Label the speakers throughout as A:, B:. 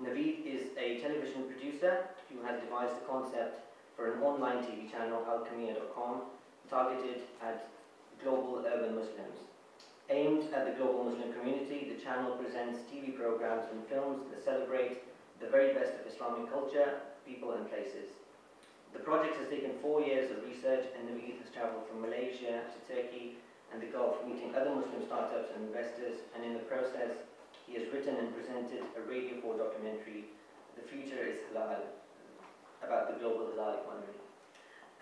A: Navid is a television producer who has devised a concept for an online TV channel, alchemia.com, targeted at global urban Muslims. Aimed at the global Muslim community, the channel presents TV programs and films that celebrate the very best of Islamic culture, people and places. The project has taken 4 years of research, and Navid has travelled from Malaysia to Turkey and the Gulf, meeting other Muslim startups and investors, and in the process, he has written and presented a Radio 4 documentary, The Future is Halal, about the global halal economy.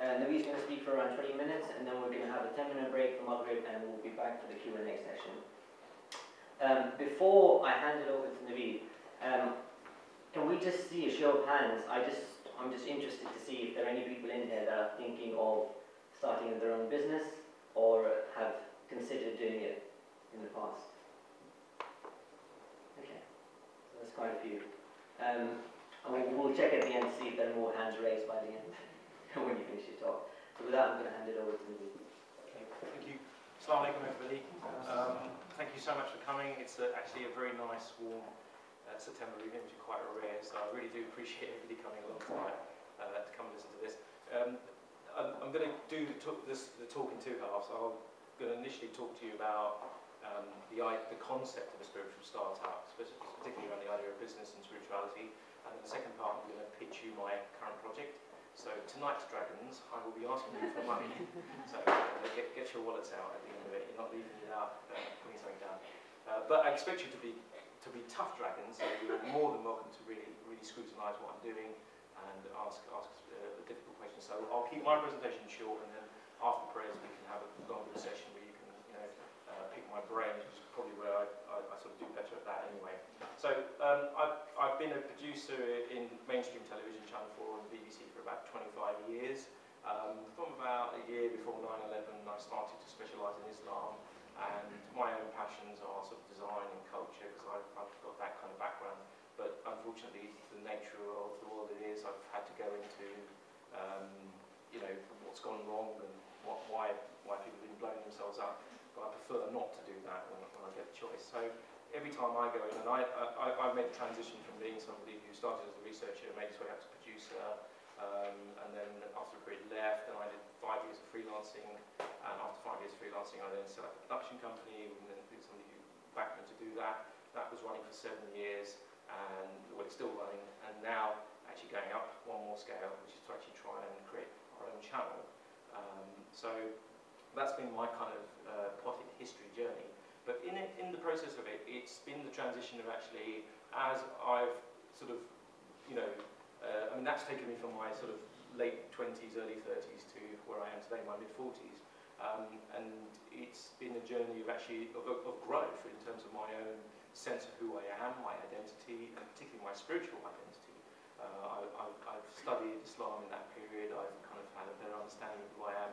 A: Navid's going to speak for around 20 minutes, and then we're going to have a 10-minute break for Maghrib, and we'll be back for the Q&A session. Before I hand it over to Navid, can we just see a show of hands? I'm just interested to see if there are any people in here that are thinking of starting their own business or have considered doing it in the past. Okay, so that's quite a few. And we'll check at the end to see if there are more hands raised by the end when you finish your talk. So with that, I'm going to hand it over to you.
B: Okay, thank you. Assalamu alaikum everybody. Thank you so much for coming. It's actually a very nice, warm September evening, which is quite rare, so I really do appreciate everybody coming along tonight to come and listen to this. I'm going to do the talk in two halves. I'm going to initially talk to you about the concept of a spiritual startup, particularly around the idea of business and spirituality, and in the second part I'm going to pitch you my current project. So tonight's dragons, I will be asking you for money, so get your wallets out at the end of it. You're not leaving without putting something down. But I expect you to be tough dragons, so you're more than welcome to really scrutinise what I'm doing and ask difficult questions. So I'll keep my presentation short, and then after prayers we can have a longer session where you can pick my brain, which is probably where I sort of do better at that anyway. So I've been a producer in mainstream television, Channel 4 and BBC for about 25 years. From about a year before 9/11 I started to specialise in Islam. And my own passions are sort of design and culture, because I've got that kind of background. But unfortunately, the nature of the world it is, I've had to go into, what's gone wrong and why people have been blowing themselves up. But I prefer not to do that when I get a choice. So every time I go in, and I made a transition from being somebody who started as a researcher, made his way up to producer, and then after a period left, then I did 5 years of freelancing, and after 5 years of freelancing I then set up a production company, and then did somebody who backed me to do that. That was running for 7 years, and well, it's still running, and now actually going up one more scale, which is to actually try and create our own channel. So that's been my kind of potted history journey. But in the process of it, it's been the transition of actually, as I've sort of, that's taken me from my sort of late 20s, early 30s to where I am today, my mid-40s. And it's been a journey of actually of growth in terms of my own sense of who I am, my identity, and particularly my spiritual identity. I've studied Islam in that period. I've kind of had a better understanding of who I am,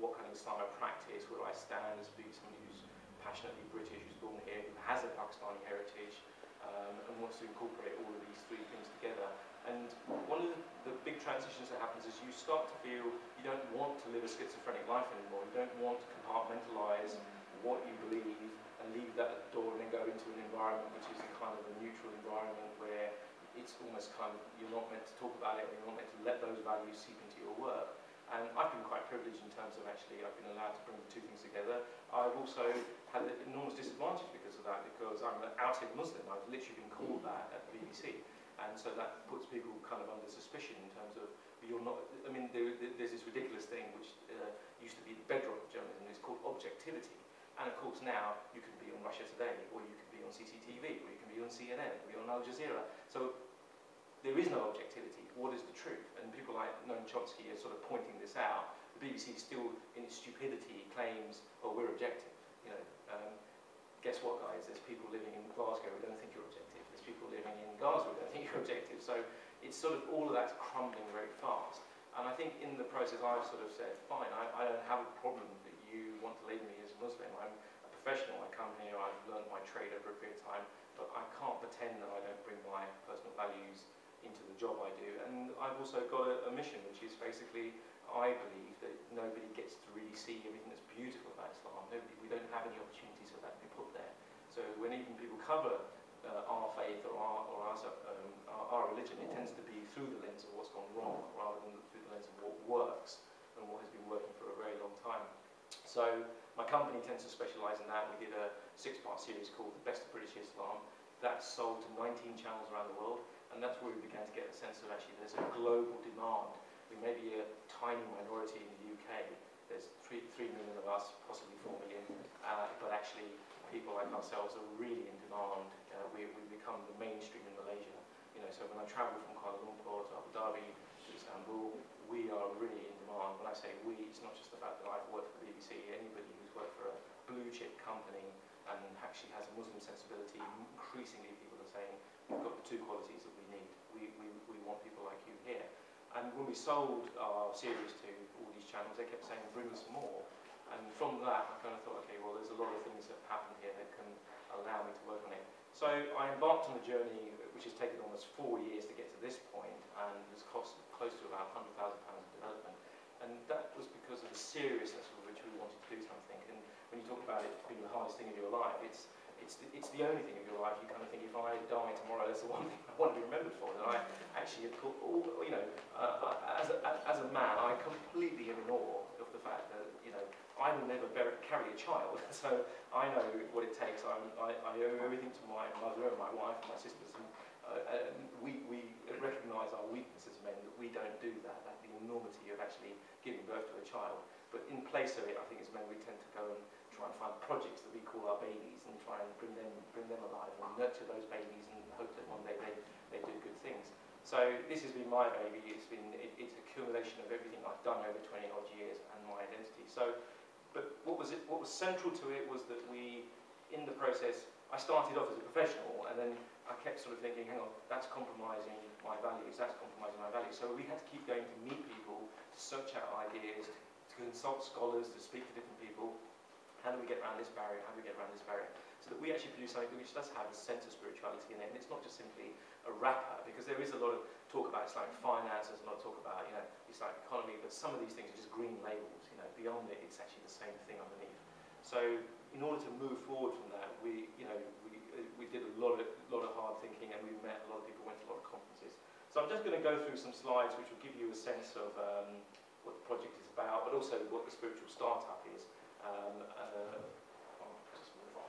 B: what kind of Islam I practice, where I stand as being somebody who's passionately British, who's born here, who has a Pakistani heritage, and wants to incorporate all of these three things together. And one of the big transitions that happens is you start to feel you don't want to live a schizophrenic life anymore. You don't want to compartmentalize what you believe and leave that at the door and then go into an environment which is a kind of a neutral environment where it's almost kind of, you're not meant to talk about it, or you're not meant to let those values seep into your work. And I've been quite privileged in terms of actually I've been allowed to bring the two things together. I've also had an enormous disadvantage because of that, because I'm an outed Muslim. I've literally been called that at the BBC. And so that puts people kind of under suspicion in terms of, you're not, there's this ridiculous thing which used to be the bedrock of journalism, it's called objectivity. And of course now you can be on Russia Today, or you can be on CCTV, or you can be on CNN, or be on Al Jazeera. So there is no objectivity. What is the truth? And people like Noam Chomsky are sort of pointing this out. The BBC still, in its stupidity, claims, oh, we're objective. Guess what, guys? There's people living in Glasgow who don't think you're objective. There's people living in Gaza who don't think you're objective. So it's sort of all of that's crumbling very fast. And I think in the process I've sort of said, fine, I don't have a problem that you want to label me as a Muslim. I'm a professional. I come here, I've learned my trade over a period of time, but I can't pretend that I don't bring my personal values into the job I do. And I've also got a mission, which is basically, I believe that nobody gets to really see everything that's beautiful about Islam. We don't have any opportunities for that to be put there. So when even people cover our faith or our religion, it tends to be through the lens of what's gone wrong rather than through the lens of what works and what has been working for a very long time. So my company tends to specialise in that. We did a 6-part series called The Best of British Islam. That's sold to 19 channels around the world, and that's where we began to get a sense of actually there's a global demand. We may be a tiny minority in the UK. There's 3 million of us, possibly 4 million, but actually people like ourselves are really in demand. We've become the mainstream in Malaysia. You know, so when I travel from Kuala Lumpur to Abu Dhabi to Istanbul, we are really in demand. When I say we, it's not just the fact that I've worked for the BBC. Anybody who's worked for a blue chip company and actually has a Muslim sensibility, increasingly people are saying, we've got the 2 qualities that we need. We want people like you here. And when we sold our series to all these channels, they kept saying, bring us more. And from that, I kind of thought, okay, well, there's a lot of things that happen here that can allow me to work on it. So I embarked on a journey which has taken almost 4 years to get to this point and has cost close to about £100,000 of development. And that was because of the seriousness with which we wanted to do something. And when you talk about it being the hardest thing of your life, it's the only thing of your life. You kind of think, if I die tomorrow, that's the one thing I want to be remembered for. And I actually have put all, you know, as a man, I completely am in awe of the fact that, you know, I will never carry a child, so I know what it takes. I owe everything to my mother and my wife and my sisters, and we recognise our weakness as men, that we don't do that, the enormity of actually giving birth to a child. But in place of it, I think as men we tend to go and try and find projects that we call our babies and try and bring them alive and nurture those babies and hope that one day they do good things. So this has been my baby. It's a accumulation of everything I've done over 20 odd years and my identity. So. But what was central to it was that we, in the process, I started off as a professional, and then I kept sort of thinking, hang on, that's compromising my values, that's compromising my values. So we had to keep going to meet people, to search out ideas, to consult scholars, to speak to different people. How do we get around this barrier? How do we get around this barrier? So that we actually produce something which does have a sense of spirituality in it, and it's not just simply a wrapper, because there is a lot of talk about Islamic finance, there's a lot of talk about, you know, Islamic economy, but some of these things are just green labels. Beyond it, it's actually the same thing underneath. So, in order to move forward from that, we did a lot of hard thinking, and we met a lot of people, went to a lot of conferences. So I'm just going to go through some slides which will give you a sense of what the project is about, but also what the spiritual startup is. I'll just move on.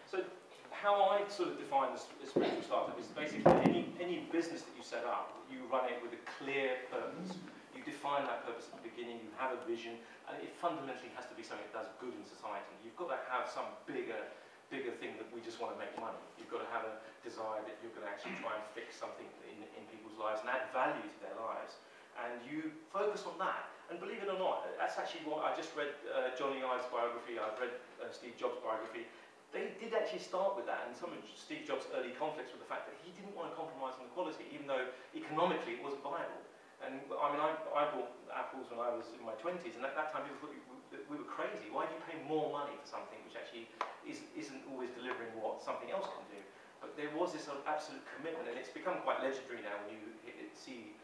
B: So, how I sort of define the spiritual startup is basically any business that you set up, you run it with a clear purpose. You define that purpose at the beginning, you have a vision, and it fundamentally has to be something that does good in society. You've got to have some bigger thing that we just want to make money. You've got to have a desire that you're going to actually try and fix something in people's lives and add value to their lives. And you focus on that. And believe it or not, that's actually what I just read Johnny Ive's biography, I've read Steve Jobs' biography. They did actually start with that, and some of Steve Jobs' early conflicts with the fact that he didn't want to compromise on the quality, even though economically it wasn't viable. And I mean, I bought apples when I was in my 20s, and at that time people thought we were crazy. Why do you pay more money for something which actually isn't always delivering what something else can do? But there was this sort of absolute commitment, and it's become quite legendary now when you see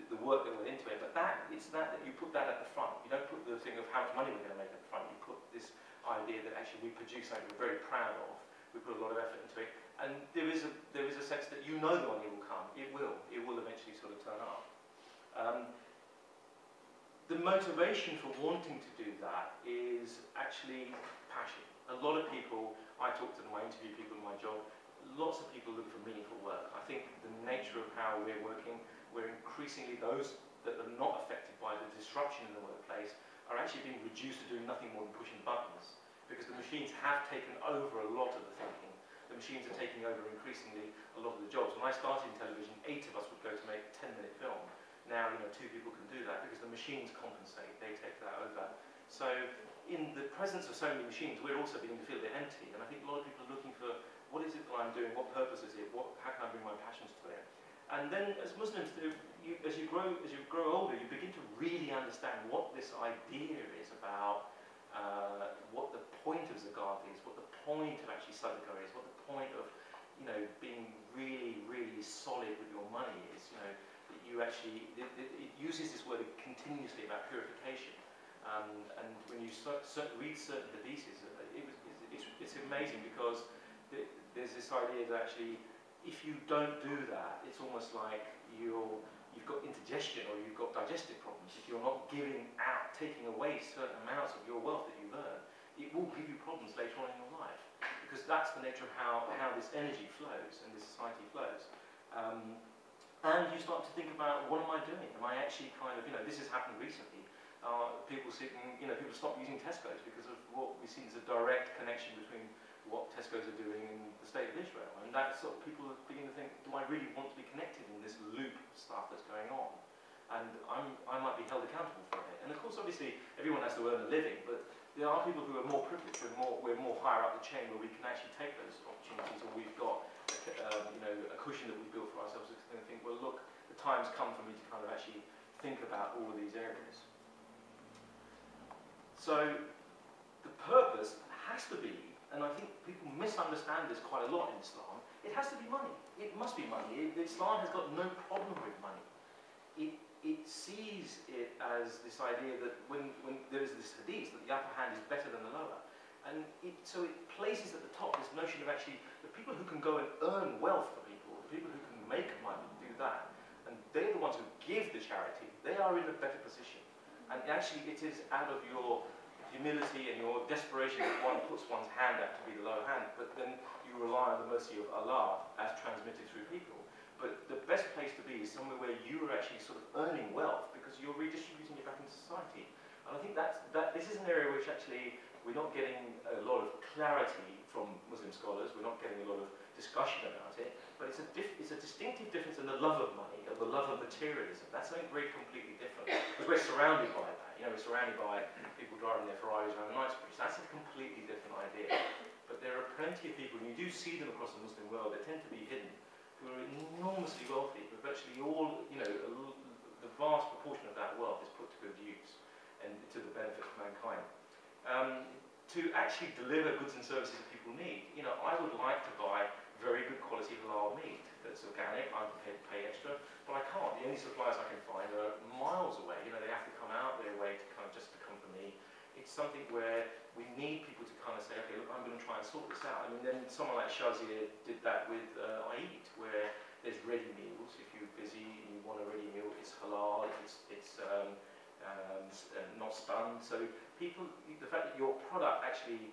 B: the work that went into it. But it's that you put that at the front. You don't put the thing of how much money we're going to make at the front. You put this idea that actually we produce something we're very proud of. We put a lot of effort into it, and there is a sense that you know the money will come. It will eventually sort of turn up. The motivation for wanting to do that is actually passion. A lot of people, I talk to them, I interview people in my job, lots of people look for meaningful work. I think the nature of how we're working, we're increasingly, those that are not affected by the disruption in the workplace are actually being reduced to doing nothing more than pushing buttons, because the machines have taken over a lot of the thinking. The machines are taking over increasingly a lot of the jobs. When I started in television, 8 of us would go to make a 10-minute film. Now, 2 people can do that because the machines compensate, they take that over. So, in the presence of so many machines, we're also beginning to feel a bit empty, and I think a lot of people are looking for, what is it that I'm doing, what purpose is it, how can I bring my passions to it? And then, as Muslims do, as you grow older, you begin to really understand what this idea is about, what the point of zakat is, what the point of actually sadaqah is, what the point of, being really, really solid with your money is. You actually, it uses this word continuously about purification. And when you read certain hadiths, it's amazing because there's this idea that actually, if you don't do that, it's almost like you've got indigestion or you've got digestive problems. If you're not giving out, taking away certain amounts of your wealth that you've earned, it will give you problems later on in your life. Because that's the nature of how this energy flows and this society flows. And you start to think about, what am I doing? Am I actually kind of, this has happened recently. People stop using Tesco's because of what we see as a direct connection between what Tesco's are doing in the state of Israel. And that's sort of people are beginning to think, do I really want to be connected in this loop of stuff that's going on? And I might be held accountable for it. And of course, obviously, everyone has to earn a living, but there are people who are more privileged, we're more higher up the chain where we can actually take those opportunities, or we've got a cushion that we've built for ourselves and think, well, look, the time's come for me to kind of actually think about all of these areas. So the purpose has to be, and I think people misunderstand this quite a lot in Islam, it has to be money. It must be money. Islam has got no problem with money. It sees it as this idea that when there is this hadith that the upper hand is better than the lower. And so it places at the top this notion of actually the people who can go and earn wealth for people, the people who can make money do that, and they're the ones who give the charity, they are in a better position. And actually it is out of your humility and your desperation that one puts one's hand out to be the lower hand, but then you rely on the mercy of Allah as transmitted through people. But the best place to be is somewhere where you are actually sort of earning wealth because you're redistributing it back into society. And I think this is an area which actually we're not getting a lot of clarity from Muslim scholars, we're not getting a lot of discussion about it, but it's a distinctive difference in the love of money, of the love of materialism. That's something very completely different, because we're surrounded by that. We're surrounded by people driving their Ferraris around Knightsbridge. That's a completely different idea. But there are plenty of people, and you do see them across the Muslim world, they tend to be hidden, who are enormously wealthy, but virtually all, the vast proportion of that wealth is put to good use and to the benefit of mankind. To actually deliver goods and services that people need, I would like to buy very good quality halal meat that's organic. I'm prepared to pay extra, but I can't. The only suppliers I can find are miles away. They have to come out their way to kind of just to come for me. It's something where we need people to kind of say, okay, look, I'm going to try and sort this out. I mean, then someone like Shazia did that with I Eat, where there's ready meals. If you're busy and you want a ready meal, it's halal, it's not stunned. So people, the fact that your product actually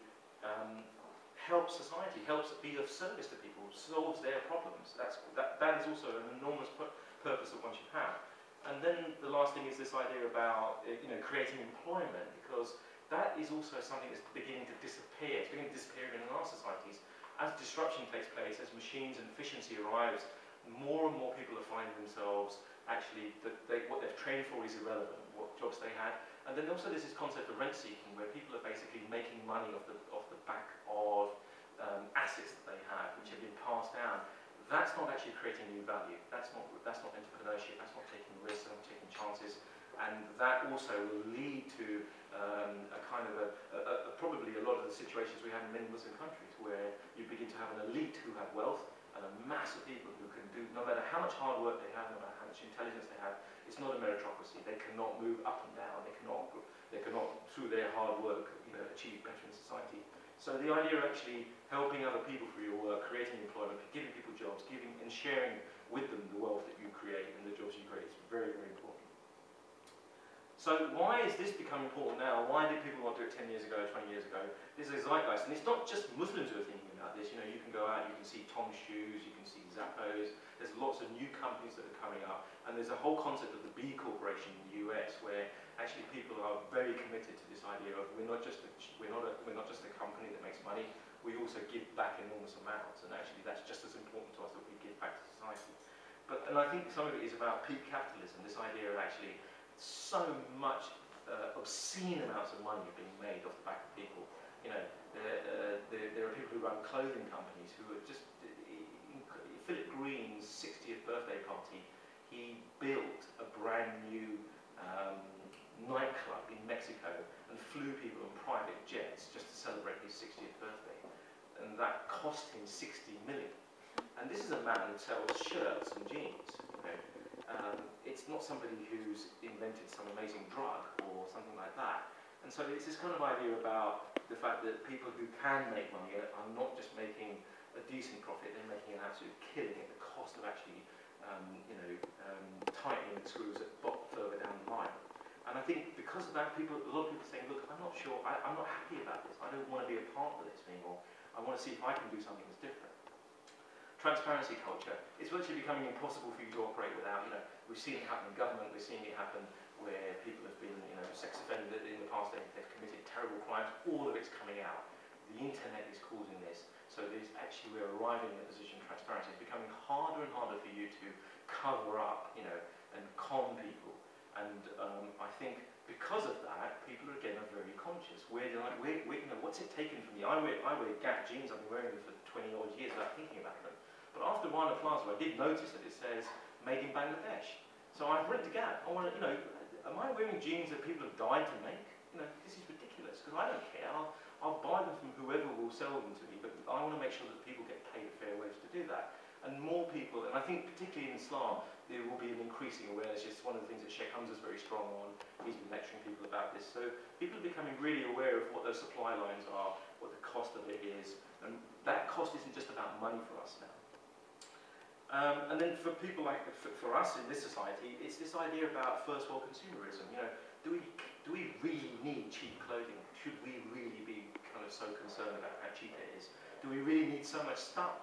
B: helps society, helps be of service to people, solves their problems. That is also an enormous purpose that one should have. And then the last thing is this idea about creating employment, because that is also something that's beginning to disappear. It's beginning to disappear in our societies. As disruption takes place, as machines and efficiency arrives, more and more people are finding themselves actually what they've trained for is irrelevant, what jobs they had. And then also there's this concept of rent seeking, where people are basically making money off the back of assets that they have, which have been passed down. That's not actually creating new value. That's not entrepreneurship. That's not taking risks. That's not taking chances. And that also will lead to a kind of probably a lot of the situations we have in many Muslim countries, where you begin to have an elite who have wealth and a mass of people who can do, no matter how much hard work they have, no matter how much intelligence they have, it's not a meritocracy. They cannot move up and down. They cannot through their hard work, achieve better in society. So the idea of actually helping other people through your work, creating employment, giving people jobs, giving and sharing with them the wealth that you create and the jobs you create is very, very important. So why is this becoming important now? Why did people not do it 10 years ago, 20 years ago? This is a zeitgeist, and it's not just Muslims who are thinking about this. You can go out, you can see Tom's Shoes, you can see Zappos. There's lots of new companies that are coming up, and there's a whole concept of the B Corporation in the US, where actually people are very committed to this idea of we're not just a company that makes money. We also give back enormous amounts, and actually that's just as important to us that we give back to society. And I think some of it is about peak capitalism. This idea of actually so much obscene amounts of money being made off the back of people. There are people who run clothing companies who are just. Philip Green's 60th birthday party, he built a brand new nightclub in Mexico and flew people on private jets just to celebrate his 60th birthday. And that cost him 60 million. And this is a man who sells shirts and jeans. It's not somebody who's invented some amazing drug or something like that. And so it's this kind of idea about the fact that people who can make money are not just making a decent profit, they're making an absolute killing at the cost of actually, tightening the screws further down the line. And I think because of that, a lot of people are saying, look, I'm not sure, I'm not happy about this. I don't want to be a part of this anymore. I want to see if I can do something that's different. Transparency culture, it's virtually becoming impossible for you to operate without, we've seen it happen in government, we're seeing it happen where people have been, sex offended in the past, they've committed terrible crimes, all of it's coming out. The internet is causing this. So we're arriving in a position of transparency. It's becoming harder and harder for you to cover up, and con people. And I think because of that, people again are very conscious. What's it taken from me? I wear Gap jeans. I've been wearing them for 20 odd years without thinking about them. But after Rana Plaza, I did notice that it says made in Bangladesh. So I've written to Gap. I want to, am I wearing jeans that people have died to make? This is ridiculous because I don't care. I'll buy them from whoever will sell them to me, but I want to make sure that people get paid a fair wage to do that. And more people, and I think particularly in Islam, there will be an increasing awareness. It's one of the things that Sheikh Hamza's very strong on. He's been lecturing people about this. So people are becoming really aware of what those supply lines are, what the cost of it is, and that cost isn't just about money for us now. And then for people like, for us in this society, it's this idea about first world consumerism. Do we really need cheap clothing? Should we really be kind of so concerned about how cheap it is? Do we really need so much stuff?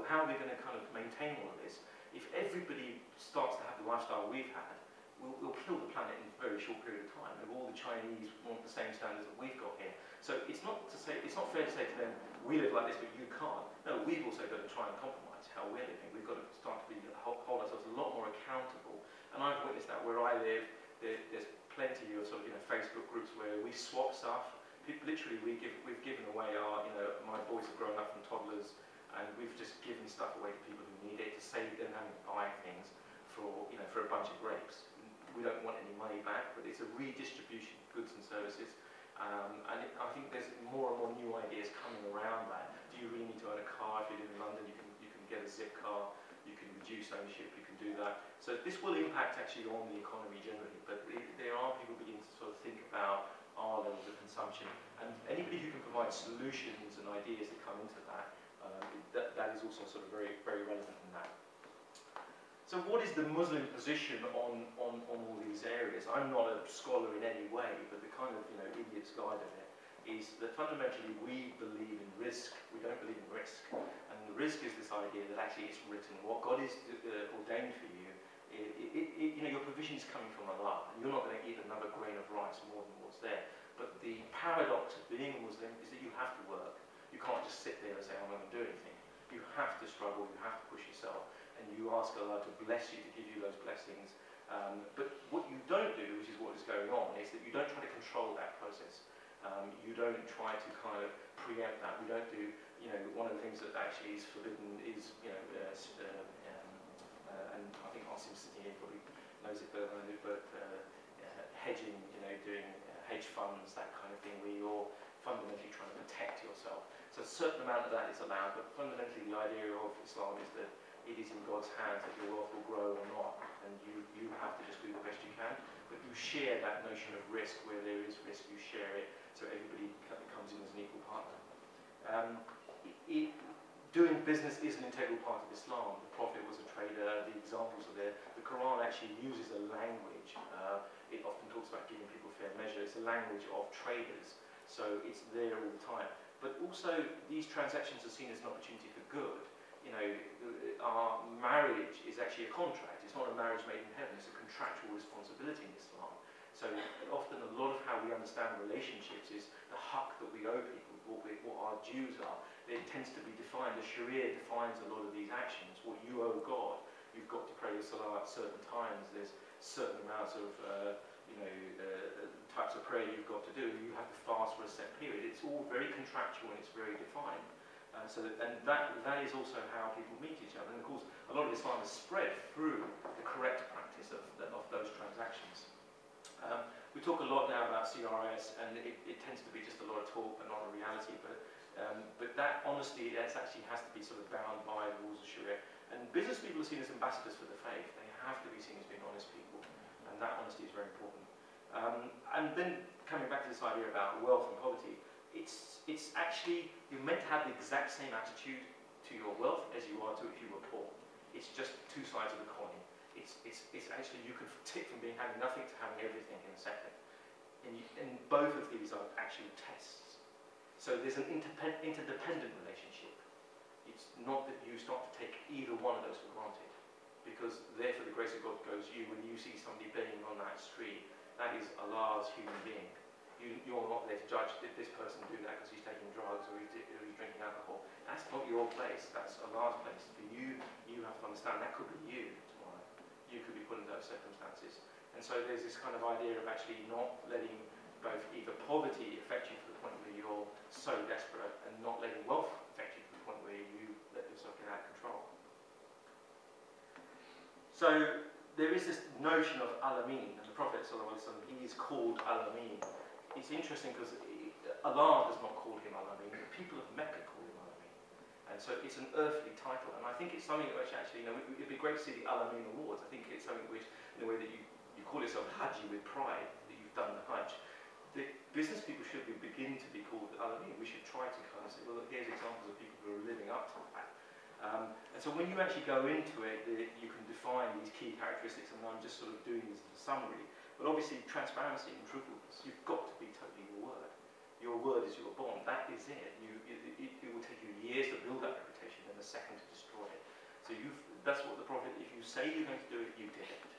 B: How are we going to kind of maintain all of this? If everybody starts to have the lifestyle we've had, we'll kill the planet in a very short period of time. If all the Chinese want the same standards that we've got here. So it's not fair to say to them, we live like this, but you can't. No, we've also got to try and compromise how we're living. We've got to start to hold ourselves a lot more accountable. And I've witnessed that where I live. There's plenty of sort of Facebook groups where we swap stuff. Literally, we've given away my boys have grown up from toddlers, and we've just given stuff away to people who need it to save them having to buy things for a bunch of grapes. We don't want any money back, but it's a redistribution of goods and services. I think there's more and more new ideas coming around that. Do you really need to own a car? If you live in London, you can get a zip car. You can reduce ownership. You can do that. So this will impact actually on the economy generally. But there are people beginning to sort of think about our levels of consumption, and anybody who can provide solutions and ideas that come into that, that is also sort of very, very relevant in that. So what is the Muslim position on all these areas? I'm not a scholar in any way, but the kind of idiot's guide of it is that fundamentally we believe in risk. We don't believe in risk, and the risk is this idea that actually it's written. What God is ordained for you, your provision is coming from Allah, and you're not going to eat another grain of rice more than what's there. But the paradox of being a Muslim is that you have to work. You can't just sit there and say, I'm not going to do anything. You have to struggle, you have to push yourself, and you ask Allah to bless you, to give you those blessings. But what you don't do, which is what is going on, is that you don't try to control that process. You don't try to kind of preempt that. We don't do, one of the things that actually is forbidden is, and I think Asim sitting here probably knows it better than I do, but hedging, doing hedge funds, that kind of thing, where you're fundamentally trying to protect yourself. So a certain amount of that is allowed, but fundamentally the idea of Islam is that it is in God's hands that your wealth will grow or not, and you have to just do the best you can. But you share that notion of risk. Where there is risk, you share it, so everybody comes in as an equal partner. Doing business is an integral part of Islam. The Prophet was a trader, the examples are there. The Quran actually uses a language. It often talks about giving people fair measure. It's a language of traders, so it's there all the time. But also, these transactions are seen as an opportunity for good. Our marriage is actually a contract. It's not a marriage made in heaven. It's a contractual responsibility in Islam. So often a lot of how we understand relationships is the haqq that we owe people, what our dues are. It tends to be defined. The Sharia defines a lot of these actions. What you owe God, you've got to pray your salah at certain times. There's certain amounts of types of prayer you've got to do. You have to fast for a set period. It's all very contractual and it's very defined. That is also how people meet each other. And of course, a lot of Islam is spread through the correct practice of those transactions. We talk a lot now about CRS, and it tends to be just a lot of talk but not a reality. But that honesty actually has to be sort of bound by the rules of Sharia. And business people are seen as ambassadors for the faith. They have to be seen as being honest people, and that honesty is very important. And then coming back to this idea about wealth and poverty, it's it's actually, you're meant to have the exact same attitude to your wealth as you are to if you were poor. It's just two sides of the coin. It's actually, you could tick from being having nothing to having everything in a second. And both of these are actually tests. So there's an interdependent relationship. It's not that you start to take either one of those for granted. Because therefore the grace of God goes you when you see somebody begging on that street. That is Allah's human being. You're not there to judge, did this person do that because he's taking drugs or he's drinking alcohol. That's not your place, that's Allah's place. For you, you have to understand that could be you tomorrow. You could be put in those circumstances. And so there's this kind of idea of actually not letting both either poverty affect you to the point where you're so desperate and not letting wealth affect you to the point where you let yourself get out of control. So there is this notion of Amin, and the Prophet ﷺ, he is called Amin. It's interesting because Allah does not call him Amin, the people of Mecca call him Amin. And so it's an earthly title, and I think it's something which actually, it'd be great to see the Amin Awards. I think it's something which, in the way that you call yourself Haji with pride, that you've done the Hajj. The business people should begin to be called Amin. We should try to kind of say, well, look, here's examples of people who are living up to that. And so when you actually go into it, you can define these key characteristics, and I'm just sort of doing this as a summary. But obviously, transparency and truthfulness, you've got to be totally your word. Your word is your bond. That is it. It will take you years to build that reputation and a second to destroy it. So that's what the Prophet, if you say you're going to do it, you did it.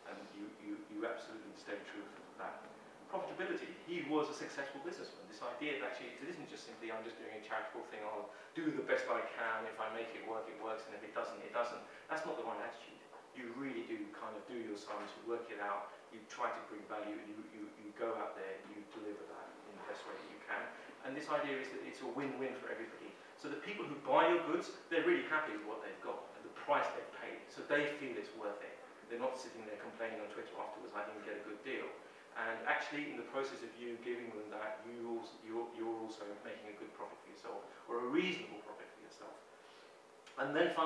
B: And you absolutely stay true to that. Profitability. He was a successful businessman. This idea that actually it isn't just simply I'm just doing a charitable thing, I'll do the best I can, if I make it works, and if it doesn't, it doesn't. That's not the right attitude. You really do kind of do your sums, you work it out, you try to bring value, and you go out there and you deliver that in the best way that you can. And this idea is that it's a win-win for everybody. So the people who buy your goods, they're really happy with what they've got and the price they've paid. So they feel it's worth it. They're not sitting there complaining on Twitter afterwards, I didn't get a good deal. And actually, in the process of you giving them that, you're also making a good profit for yourself, or a reasonable profit for yourself. And then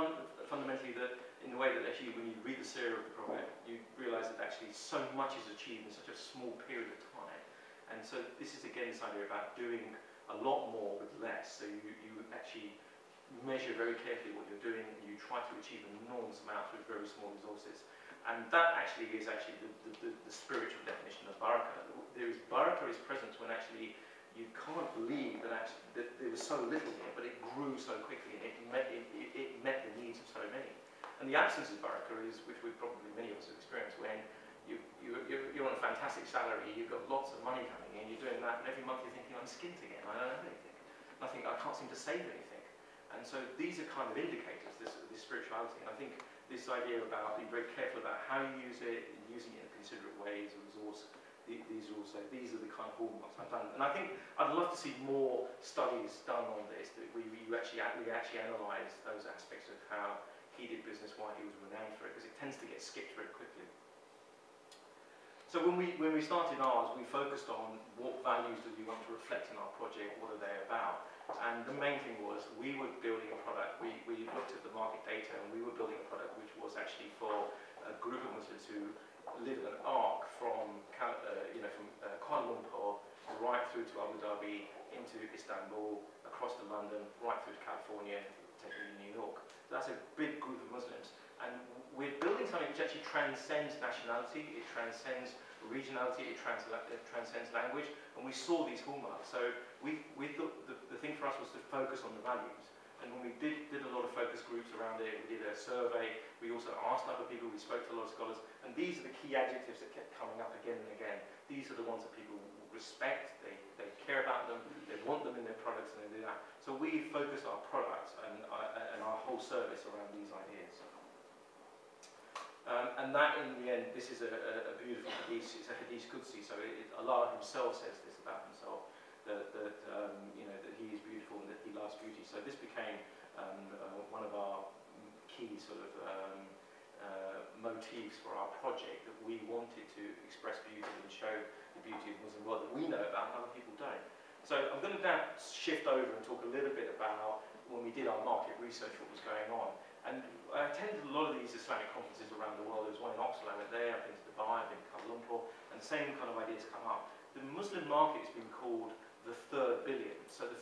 B: fundamentally, in the way that actually, when you read the seerah of the Prophet, you realise that actually so much is achieved in such a small period of time. And so this is again this idea about doing a lot more with less. So you actually measure very carefully what you're doing, and you try to achieve enormous amounts with very small resources. And that actually is the spiritual definition of barakah. Barakah is present when actually you can't believe that there was so little here, but it grew so quickly, and it met the needs of so many. And the absence of barakah is, which probably many of us have experienced, when you're on a fantastic salary, you've got lots of money coming in, you're doing that, and every month you're thinking, I'm skint again, I don't have anything. I can't seem to save anything. And so these are kind of indicators, this spirituality. And I think this idea about being very careful about how you use it, and using it in a considerate way as a resource, these are the kind of hallmarks I've done. And I think I'd love to see more studies done on this, that we actually analyse those aspects of how he did business, why he was renowned for it, because it tends to get skipped very quickly. So when we started ours, we focused on what values do we want to reflect in our project, what are they about. And the main thing was we were building a product, we looked at the market data, and we were building a product which was actually for a group of Muslims who live in an arc from Kuala Lumpur right through to Abu Dhabi, into Istanbul, across to London, right through to California, taking to New York. So that's a big group of Muslims. And we're building something which actually transcends nationality, it transcends regionality, it transcends language, and we saw these hallmarks. So we thought the thing for us was to focus on the values. And when we did a lot of focus groups around it, we did a survey, we also asked other people, we spoke to a lot of scholars, and these are the key adjectives that kept coming up again and again. These are the ones that people respect, they care about them, they want them in their products, and they do that. So we focused our products and our whole service around these ideas. And that, in the end, this is a beautiful hadith. It's a hadith Qudsi, so Allah Himself says this about Himself, that He is beautiful and that He loves beauty. So this became one of our key sort of motifs for our project, that we wanted to express beauty and show the beauty of the Muslim world that we know about and other people don't. So I'm going to now shift over and talk a little bit about when we did our market research, what was going on. And I attended a lot of these Islamic conferences around the world. There was one in Oxford, I went there, I've been to Dubai, I've been to Kuala Lumpur, and the same kind of ideas come up. The Muslim market has been called the third billion. So the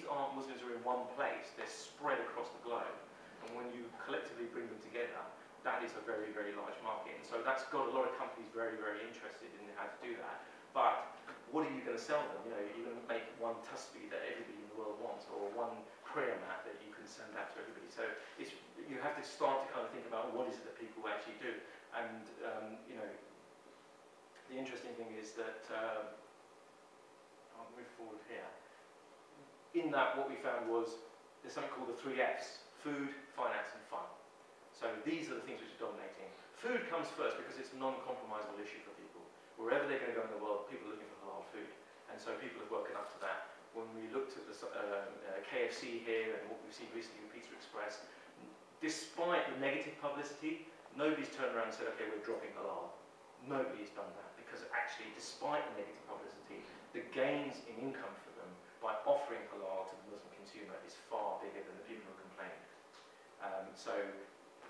B: aren't Muslims who are in one place, they're spread across the globe. And when you collectively bring them together, that is a very, very large market. And so that's got a lot of companies very, very interested in how to do that. But what are you going to sell them? You know, you're going to make one tasbih that everybody in the world wants, or one prayer mat that you can send out to everybody. So you have to start to kind of think about what is it that people actually do. And, you know, the interesting thing is that, I'll move forward here. In that, what we found was there's something called the 3 Fs: food, finance, and fun. So these are the things which are dominating. Food comes first because it's a non-compromisable issue for people. Wherever they're going to go in the world, people are looking for halal food. And so people have woken up to that. When we looked at the KFC here and what we've seen recently with Pizza Express, despite the negative publicity, nobody's turned around and said, okay, we're dropping halal. Nobody's done that, because actually, despite the negative publicity, the gains in income for them by offering halal to the Muslim consumer is far bigger than the people who are complaining. So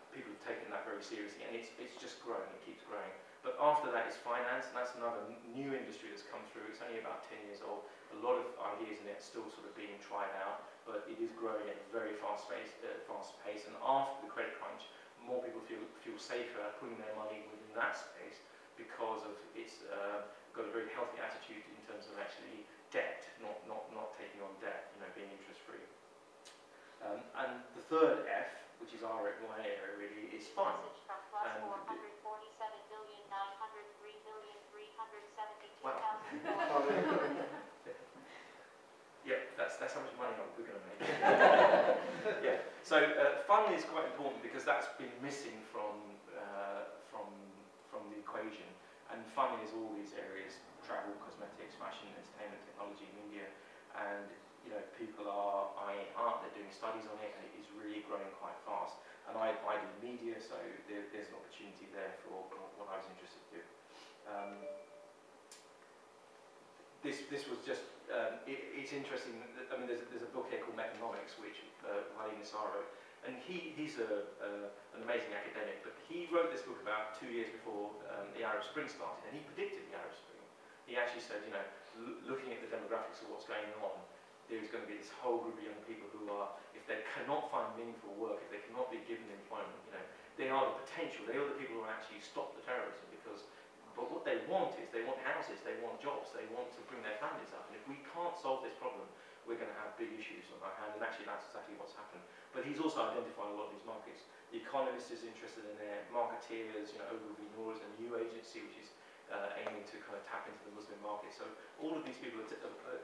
B: people have taken that very seriously, and it's just growing, it keeps growing. But after that is finance, and that's another new industry that's come through. It's only about 10 years old. A lot of ideas in it still sort of being tried out, but it is growing at a very fast pace. And after the credit crunch, more people feel safer putting their money within that space because of its got a very healthy attitude in terms of actually debt, not taking on debt, you know, being interest free. And the third F, which is my area really, is fun. And wow. Yeah, that's how much money we're going to make. Yeah. So fun is quite important because that's been missing from the equation. And fun is all these areas: travel, cosmetics, fashion, entertainment, technology, media, and you know, people are eyeing it up. They're doing studies on it, and it is really growing quite fast. And I do media, so there's an opportunity there for what I was interested to do. This was just, it's interesting. I mean, there's a book here called Mechanomics, which Wali Nassar wrote, and he's an amazing academic, but he wrote this book about 2 years before the Arab Spring started, and he predicted the Arab Spring. He actually said, you know, looking at the demographics of what's going on, there's going to be this whole group of young people who are, if they cannot find meaningful work, if they cannot be given employment, you know, they are the potential, they are the people who actually stop the terrorism, because, but what they want is, they want houses, they want jobs, they want to bring their families up, and if we can't solve this problem, we're going to have big issues on our hand, and actually that's exactly what's happened. But he's also identified a lot of these markets. The Economist is interested in their marketeers, you know, Ogilvy Noor is a new agency which is aiming to kind of tap into the Muslim market. So all of these people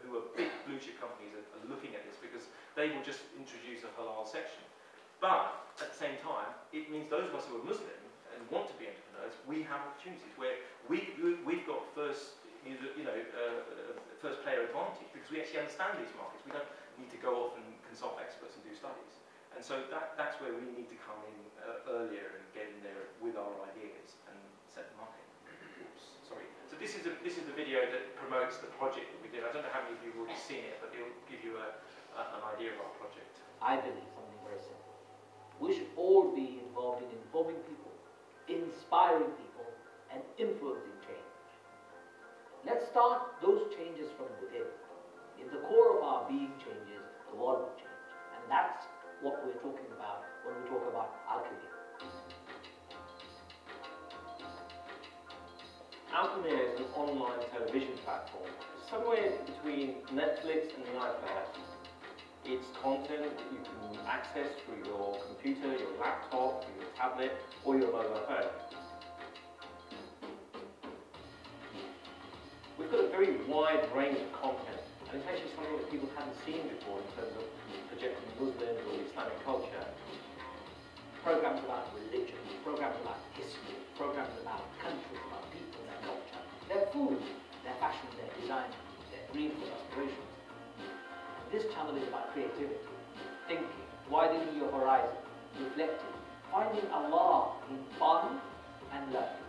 B: who are big blue chip companies are looking at this because they will just introduce a halal section. But at the same time, it means those of us who are Muslim and want to be entrepreneurs, we have opportunities where we've got first player advantage because we actually understand these markets. We don't need to go off and consult experts and do studies. And so that's where we need to come in earlier and get in there with our ideas and set the market. Oops, sorry. So this is the video that promotes the project that we did. I don't know how many of you have already seen it, but it'll give you an idea of our project.
C: I believe something very simple. We should all be involved in informing people, inspiring people, and influencing change. Let's start those changes from within. If the core of our being changes, the world will change. And that's what we're talking about when we talk about alchemy.
D: Alchemy is an online television platform, somewhere between Netflix and the iPlayer. It's content that you can access through your computer, your laptop, your tablet, or your mobile phone. We've got a very wide range of content, and it's actually something that people haven't seen before in terms of projecting Muslim or Islamic culture.
C: Programs about religion, programs about history, programs about countries, about people, their culture, their food, their fashion, their design, their dreams, their aspirations. And this channel is about creativity, thinking, widening your horizon, reflecting, finding Allah in fun and learning.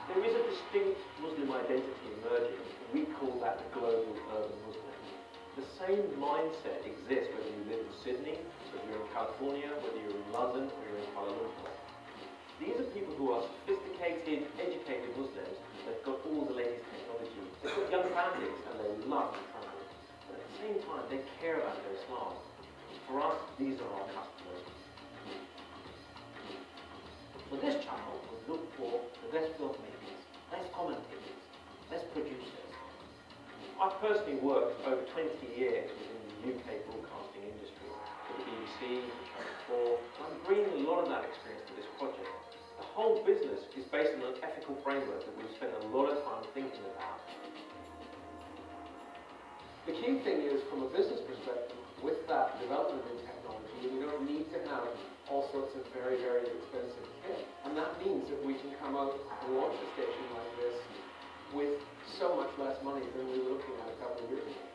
D: There is a distinct Muslim identity emerging, and we call that the global urban Muslim. The same mindset exists whether you live in Sydney, whether you're in California, whether you're in London, or you're in Kuala Lumpur. These are people who are sophisticated, educated Muslims that have got all the latest technology fanatics and they love to travel. But at the same time, they care about their Islam. For us, these are our customers.
C: So this channel would look for the best filmmakers, best commentators, best producers.
D: I've personally worked over 20 years within the UK broadcasting industry, for the BBC, for Channel 4, so I'm bringing a lot of that experience to this project. The whole business is based on an ethical framework that we've spent a lot of time thinking about.
E: The key thing is, from a business perspective, with that development in technology, we don't need to have all sorts of very, very expensive kit. And that means that we can come out and launch a station like this with so much less money than we were looking at a couple of years ago.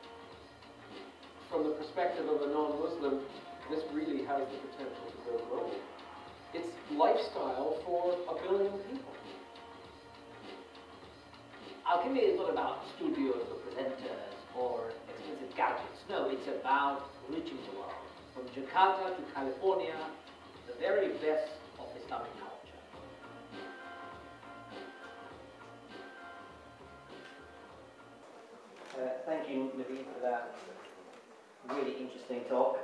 E: From the perspective of a non-Muslim, this really has the potential to go global. It's lifestyle for 1 billion people.
C: Alchemy is not about studios or presenters or expensive gadgets. No, it's about reaching the world. From Jakarta to California, the very best of Islamic culture.
A: Thank you, Navid, for that really interesting talk.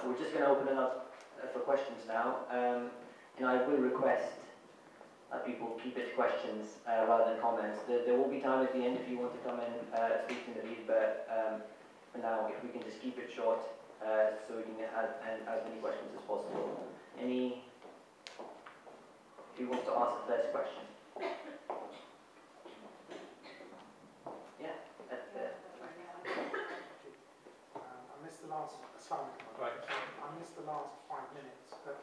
A: We're just going to open it up for questions now. And I will request that people keep it to questions rather than comments. There will be time at the end if you want to come in speak to Navid, but for now, if we can just keep it short so we can have as many questions as possible. Who wants to ask the first question? Yeah.
F: I missed the last.
B: Right.
F: I missed the last 5 minutes, but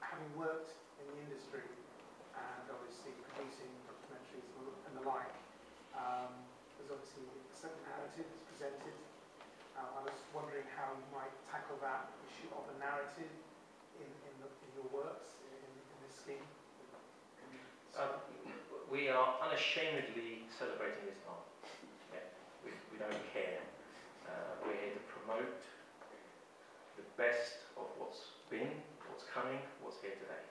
F: having worked in the industry and obviously producing documentaries and the like, there's obviously a certain narrative that's presented. I was wondering how you might tackle that issue of a narrative in your works in this scheme.
B: We are unashamedly celebrating Islam. Yeah. We don't care. We're here to promote the best of what's been, what's coming, what's here today.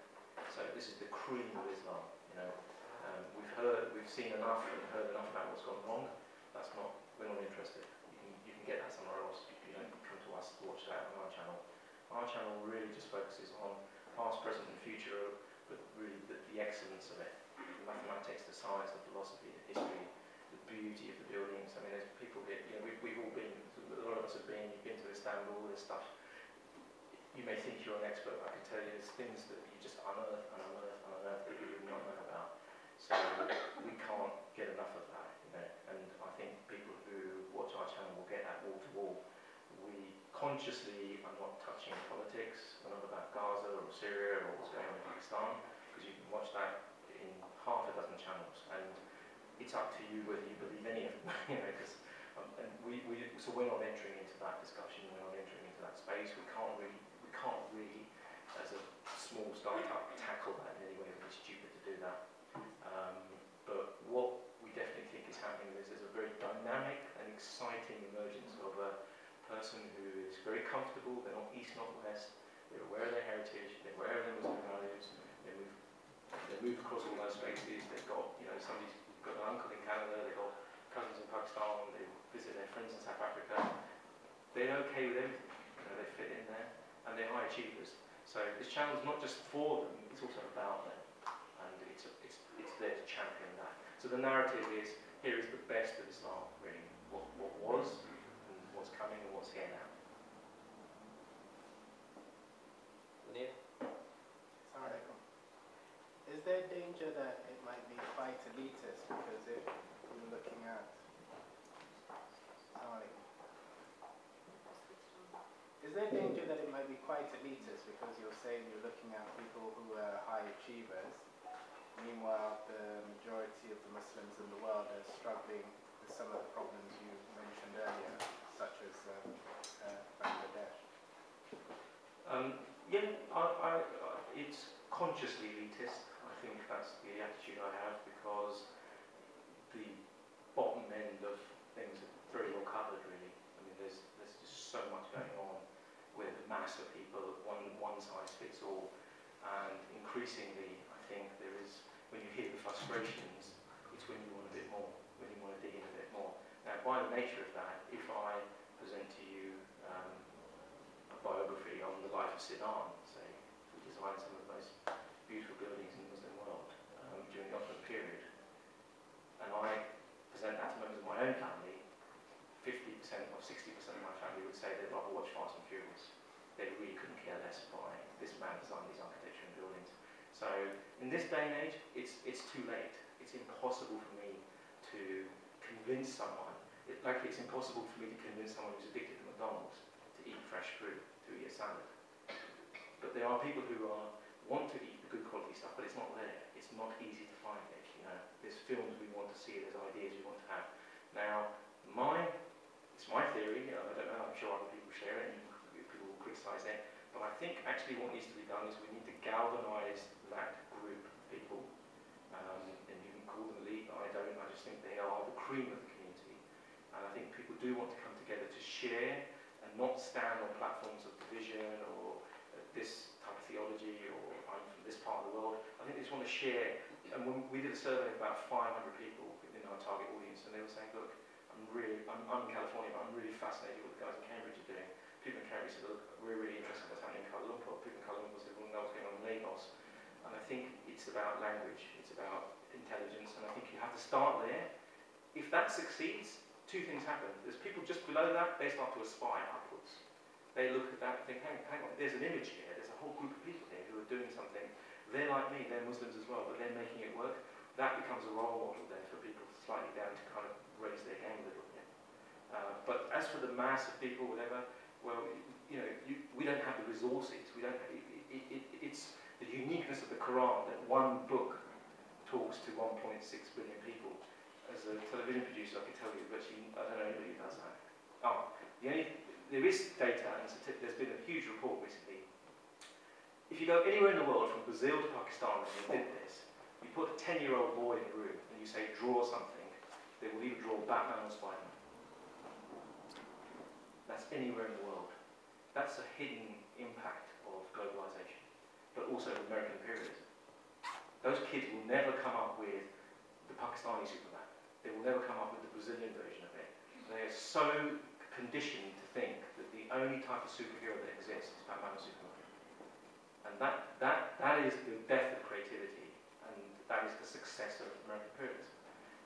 B: So this is the cream of Islam. You know, we've seen enough and heard enough about what's gone wrong. We're not interested. You can get that somewhere else. You don't come to us to watch that on our channel. Our channel really just focuses on past, present, and future, but really the excellence of it. The mathematics, the science, the philosophy, the history, the beauty of the buildings. I mean, there's people here. You know, we've all been. A lot of us have been. You've been to Istanbul. This stuff. You may think you're an expert. I can tell you, there's things that you just unearth and unearth and unearth that you do not know about. So we can't get enough of that. You know, and I think people who watch our channel will get that wall to wall. We consciously are not touching politics. We're not about Gaza or Syria or what's going on in Pakistan, because you can watch that in half a dozen channels, and it's up to you whether you believe any of them. You know, because so we're not entering into that discussion. We're not entering into that space. We can't really, as a small startup, tackle that in any way. It would be stupid to do that. But what we definitely think is happening is there's a very dynamic and exciting emergence of a person who is very comfortable. They're not East, not West. They're aware of their heritage. They're aware of their Muslim values. They move across all those spaces. They've got, you know, somebody's got an uncle in Canada. They've got cousins in Pakistan. They visit their friends in South Africa. They're okay with everything. You know, they fit in there, and they're high achievers. So this channel is not just for them; it's also about them, and it's there to champion that. So the narrative is: here is the best of Islam, really, what was, and what's coming, and what's here now.
D: Lanier?
G: Is there danger that it might be quite elitist? Because if you're looking at is there danger that it might be quite elitist because you're saying you're looking at people who are high achievers, meanwhile the majority of the Muslims in the world are struggling with some of the problems you mentioned earlier, such as Bangladesh? It's consciously elitist. I think that's the attitude I have, because the bottom end of things are very well covered, really. I mean, there's just so much going on with a mass of people, one size fits all, and increasingly, I think there is, when you hear the frustrations, it's when you want a bit more, when you want to dig in a bit more. Now, by the nature of that, if I present to you a biography on the life of Sinan, say, who designed some of the most beautiful buildings in the Muslim world during the Ottoman period, and I present that to members of my own family, 50% or 60% of my family would say they'd rather watch Fast and Furious. They really couldn't care less by this man designed these architecture and buildings. So in this day and age, it's too late. It's impossible for me to convince someone. It's impossible for me to convince someone who's addicted to McDonald's to eat fresh fruit, to eat a salad. But there are people who want to eat the good quality stuff, but it's not there. It's not easy to find it. You know, there's films we want to see, there's ideas we want to have. Now, it's my theory. You know, I don't know. I'm sure other people share it, and people will criticise it. But I think actually what needs to be done is we need to galvanise that group of people. And you can call them elite. I don't. I just think they are the cream of the community. And I think people do want to come together to share and not stand on platforms of division or this type of theology or I'm from this part of the world. I think they just want to share. And when we did a survey of about 500 people within our target audience, and they were saying, look, I'm in California, but I'm really fascinated with what the guys in Cambridge are doing. People in Cambridge said, look, we're really interested in what's happening in Kuala Lumpur. People in Kuala Lumpur said, well, know what's going on in Lagos. And I think it's about language, it's about intelligence, and I think you have to start there. If that succeeds, two things happen. There's people just below that, they start to aspire upwards. They look at that and think, hang on, there's an image here, there's a whole group of people here who are doing something. They're like me, they're Muslims as well, but they're making it work. That becomes a role model then for people slightly down to kind of raise their game a little bit. But as for the mass of people, whatever, well, you know, we don't have the resources. We don't. It's the uniqueness of the Quran that one book talks to 1.6 billion people. As a television producer, I can tell you, but I don't know anybody who does that. There is data, and there's been a huge report recently. If you go anywhere in the world, from Brazil to Pakistan, and they did this, you put a 10-year-old boy in a room and you say, draw something, they will either draw Batman or Spider-Man. That's anywhere in the world. That's a hidden impact of globalization, but also American imperialism. Those kids will never come up with the Pakistani Superman. They will never come up with the Brazilian version of it. They are so conditioned to think that the only type of superhero that exists is Batman or Superman. And that is the death of creativity, and that is the success of American imperialism.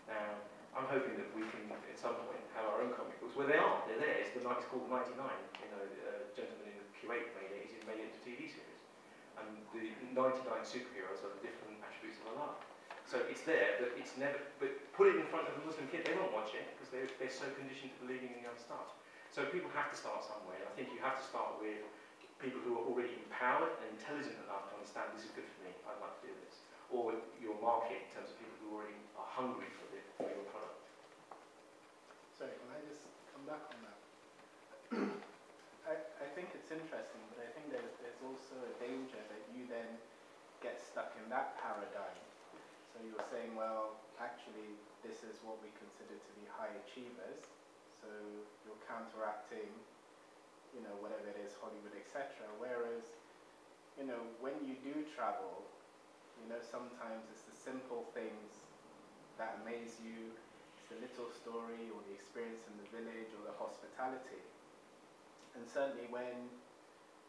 G: Now, I'm hoping that we can, at some point, have our own comic books. Well, they're there. It's called 99. You know, a gentleman in Kuwait made it. He's made it into a TV series. And the 99 superheroes are the different attributes of Allah. So it's there, but it's never. But put it in front of a Muslim kid, they won't watch it because they're so conditioned to believing in the other stuff. So people have to start somewhere. And I think you have to start with people who are already empowered and intelligent enough to understand this is good for me. I'd like to do this. Or your market in terms of people who already are hungry for your product.
H: Sorry, can I just come back on that? I think it's interesting, but I think there's also a danger that you then get stuck in that paradigm. So you're saying, well, actually, this is what we consider to be high achievers. So you're counteracting, you know, whatever it is, Hollywood, etc. Whereas, you know, when you do travel, you know, sometimes it's the simple things that amaze you. It's the little story or the experience in the village or the hospitality. And certainly when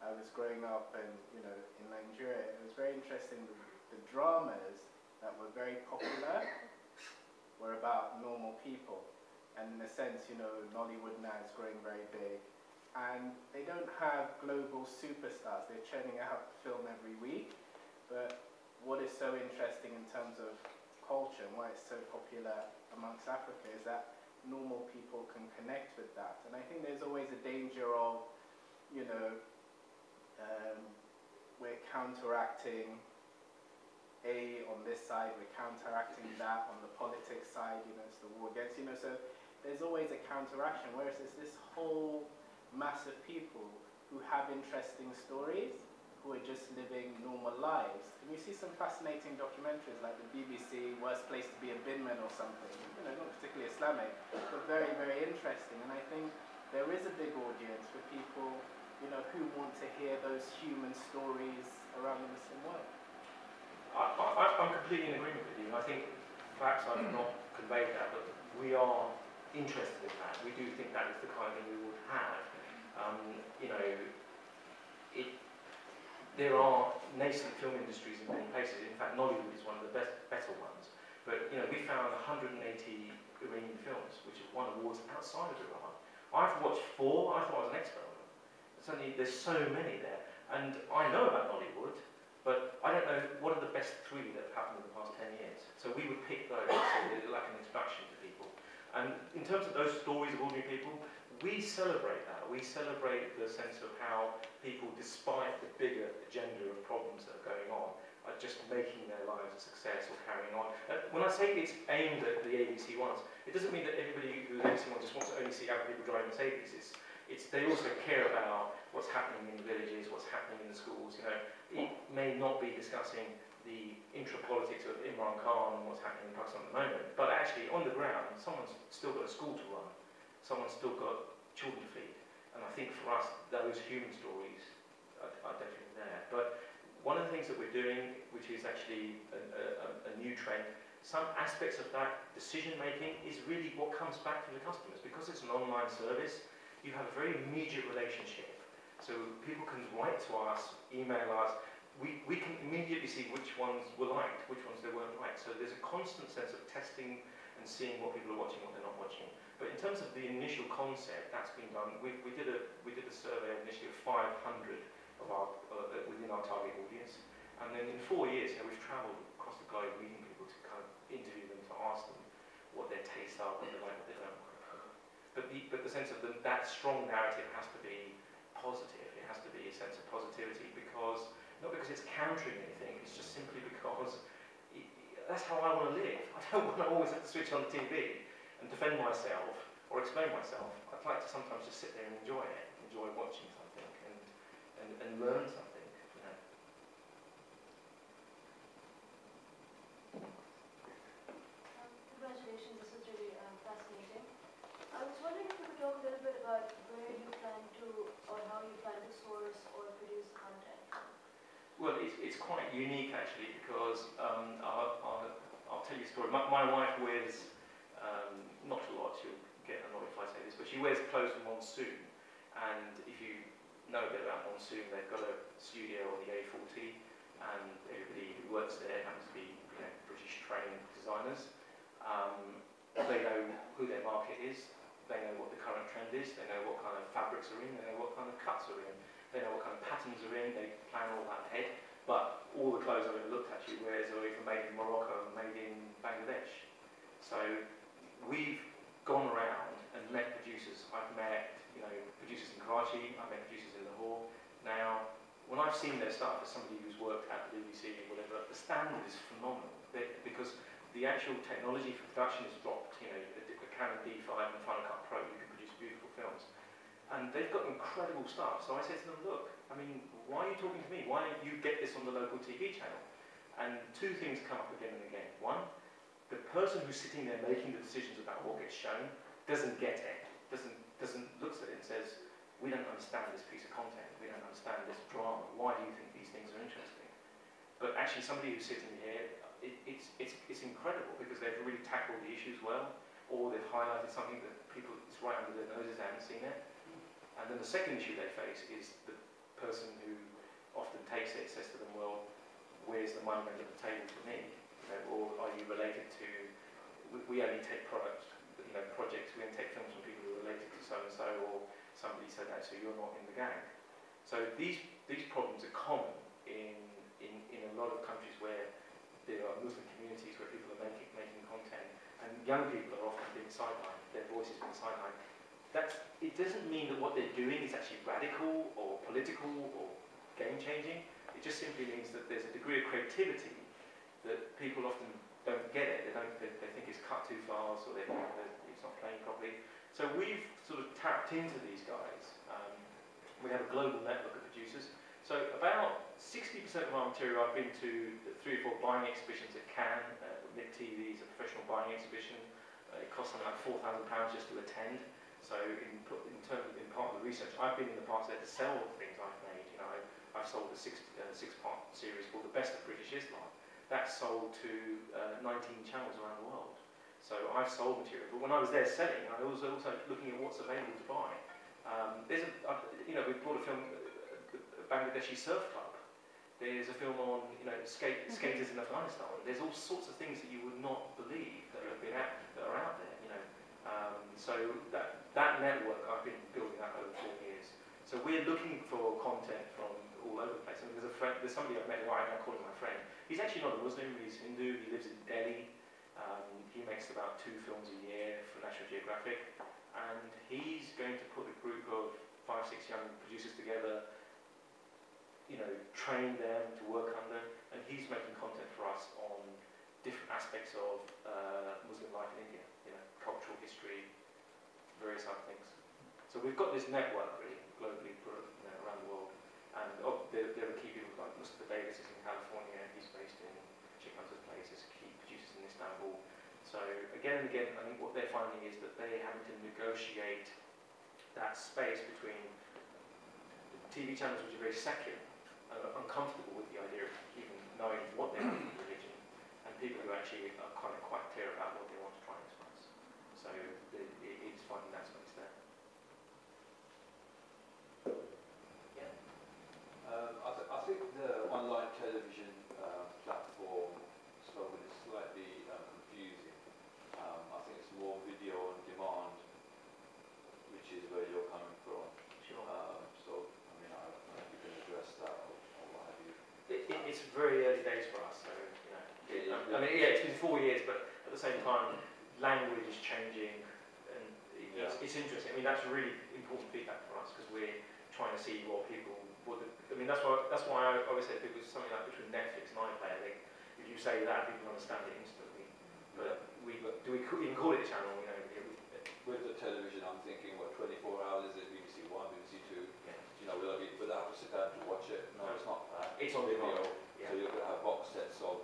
H: I was growing up and, you know, in Nigeria, it was very interesting. The dramas that were very popular were about normal people. And in a sense, you know, Nollywood now is growing very big. And they don't have global superstars. They're churning out film every week. But what is so interesting in terms of culture and why it's so popular amongst Africa is that normal people can connect with that. And I think there's always a danger of, you know, we're counteracting A on this side, we're counteracting that on the politics side, you know, it's the war against, you know, so there's always a counteraction, whereas there's this whole mass of people who have interesting stories, who are just living normal lives. And you see some fascinating documentaries like the BBC, Worst Place to Be a Binman or something, you know, not particularly Islamic, but very, very interesting. And I think there is a big audience for people, you know, who want to hear those human stories around the Muslim world.
B: I'm completely in agreement with you. I think perhaps I've not conveyed that, but we are
G: interested in that. We do think that is the kind of thing we would have. You know, there are nascent film industries in many places. In fact, Nollywood is one of the better ones. But you know, we found 180 Iranian films which have won awards outside of Iran. I've watched 4. I thought I was an expert on them. There's so many there, and I know about Nollywood, but I don't know what are the best 3 that have happened in the past 10 years. So we would pick those, so they're like an introduction to people. And in terms of those stories of ordinary people, we celebrate that. We celebrate the sense of how people, despite the bigger agenda of problems that are going on, are just making their lives a success or carrying on. When I say it's aimed at the ABC ones, it doesn't mean that everybody who's ABC one just wants to only see other people driving Mercedes. They also care about what's happening in the villages, what's happening in the schools. You know, it may not be discussing the intra-politics of Imran Khan and what's happening in Pakistan at the moment, but actually on the ground, someone's still got a school to run, someone's still got children to feed, and I think for us, those human stories are definitely there. But one of the things that we're doing, which is actually a new trend, some aspects of that decision-making is really what comes back from the customers. Because it's an online service, you have a very immediate relationship. So people can write to us, email us. We can immediately see which ones were liked, which ones they weren't liked. So there's a constant sense of testing and seeing what people are watching, what they're not watching. But in terms of the initial concept, that's been done. We did a survey initially of 500 of our within our target audience, and then in 4 years, you know, we've travelled across the globe meeting people to kind of interview them, to ask them what their tastes are, what they like, what they don't like. But the sense of that strong narrative has to be positive. It has to be a sense of positivity, because not because it's countering anything. It's just simply because that's how I want to live. I don't want to always have to switch on the TV and defend myself or explain myself. I'd like to sometimes just sit there and enjoy it, enjoy watching something and learn something. You know.
I: Congratulations, this is really fascinating. I was wondering if you could talk a little bit about where you plan to, or how you plan to source or produce content.
G: Well, it's quite unique actually, because I'll tell you a story. My wife wears, not a lot, she'll get annoyed if I say this, but she wears clothes from Monsoon. And if you know a bit about Monsoon, they've got a studio on the A40, and everybody who works there happens to be, you know, British trained designers. They know who their market is, they know what the current trend is, they know what kind of fabrics are in, they know what kind of cuts are in, they know what kind of patterns are in, they plan all that ahead. But all the clothes I've ever looked at she wears are either made in Morocco or made in Bangladesh. So we've gone around and met producers. I've met, you know, producers in Karachi, I've met producers in Lahore. Now, when I've seen their stuff as somebody who's worked at the BBC or whatever, the standard is phenomenal, because the actual technology for production has dropped. You know, a Canon D5 and Final Cut Pro, you can produce beautiful films. And they've got incredible stuff. So I said to them, look, I mean, why are you talking to me? Why don't you get this on the local TV channel? And 2 things come up again and again. One, the person who's sitting there making the decisions about what gets shown doesn't get it, looks at it and says, we don't understand this piece of content, we don't understand this drama, why do you think these things are interesting? But actually somebody who's sitting here, it's incredible, because they've really tackled the issues well, or they've highlighted something that people, it's right under their noses, they haven't seen it. And then the second issue they face is the person who often takes it says to them, well, where's the money under the table for me? You know, or are you related to, we only take projects, we only take films from people who are related to so-and-so, or somebody said that, so you're not in the gang. So these problems are common in a lot of countries where there are Muslim communities where people are making content, and young people are often being sidelined, their voices being sidelined. It doesn't mean that what they're doing is actually radical or political or game-changing. It just simply means that there's a degree of creativity that people often don't get it. They think it's cut too fast, or they think that it's not playing properly. So we've sort of tapped into these guys. We have a global network of producers. So about 60% of our material, I've been to 3 or 4 buying exhibitions at Cannes. MIP TV is a professional buying exhibition. It costs something like £4,000 just to attend. So in part of the research, I've been in the past there to sell the things I've made. You know, I've sold a 6-part series called The Best of British Islam. That's sold to 19 channels around the world.
B: So I've sold material, but when I was there selling, I was also looking at what's available to buy. We brought a film, Bangladeshi Surf Club. There's a film on, skaters in Afghanistan. There's all sorts of things that you would not believe that are out there. So that network I've been building up over 4 years. So we're looking for content from all over the place. I mean, there's somebody I've met who I call him my friend. He's actually not a Muslim. He's Hindu. He lives in Delhi. He makes about 2 films a year for National Geographic, and he's going to put a group of 5, 6 young producers together, train them to work under, and he's making content for us on different aspects of Muslim life in India, cultural history, various other things. So we've got this network really globally around the world, and there are key people like Mustafa Davis is in California. He's based in Chick Hunter's Place. There's key producers in Istanbul. So again and again, I think what they're finding is that they're having to negotiate that space between TV channels which are very secular, uncomfortable with the idea of even knowing what they want in religion, and people who actually are kind of quite clear about what they want to try and express. So it's finding that space there.
J: I think the online television platform slogan is slightly confusing. I think it's more video on demand, which is where you're coming from.
B: Sure.
J: So, I mean, I don't know if you can address that or what have you.
B: It's very early days for us, so it's been 4 years, but at the same time, language is changing, and it's interesting. I mean, that's really important feedback for us because we're trying to see what people. That's why I always say people something like between Netflix and iPlayer. If you say that, people understand it instantly. But do we even call it a channel?
J: With the television, I'm thinking, 24 hours is it BBC 1, BBC 2?
B: Yeah.
J: Will I have to sit down to watch it? No, it's not that.
B: It's on video.
J: Yeah. So you're going to have box sets of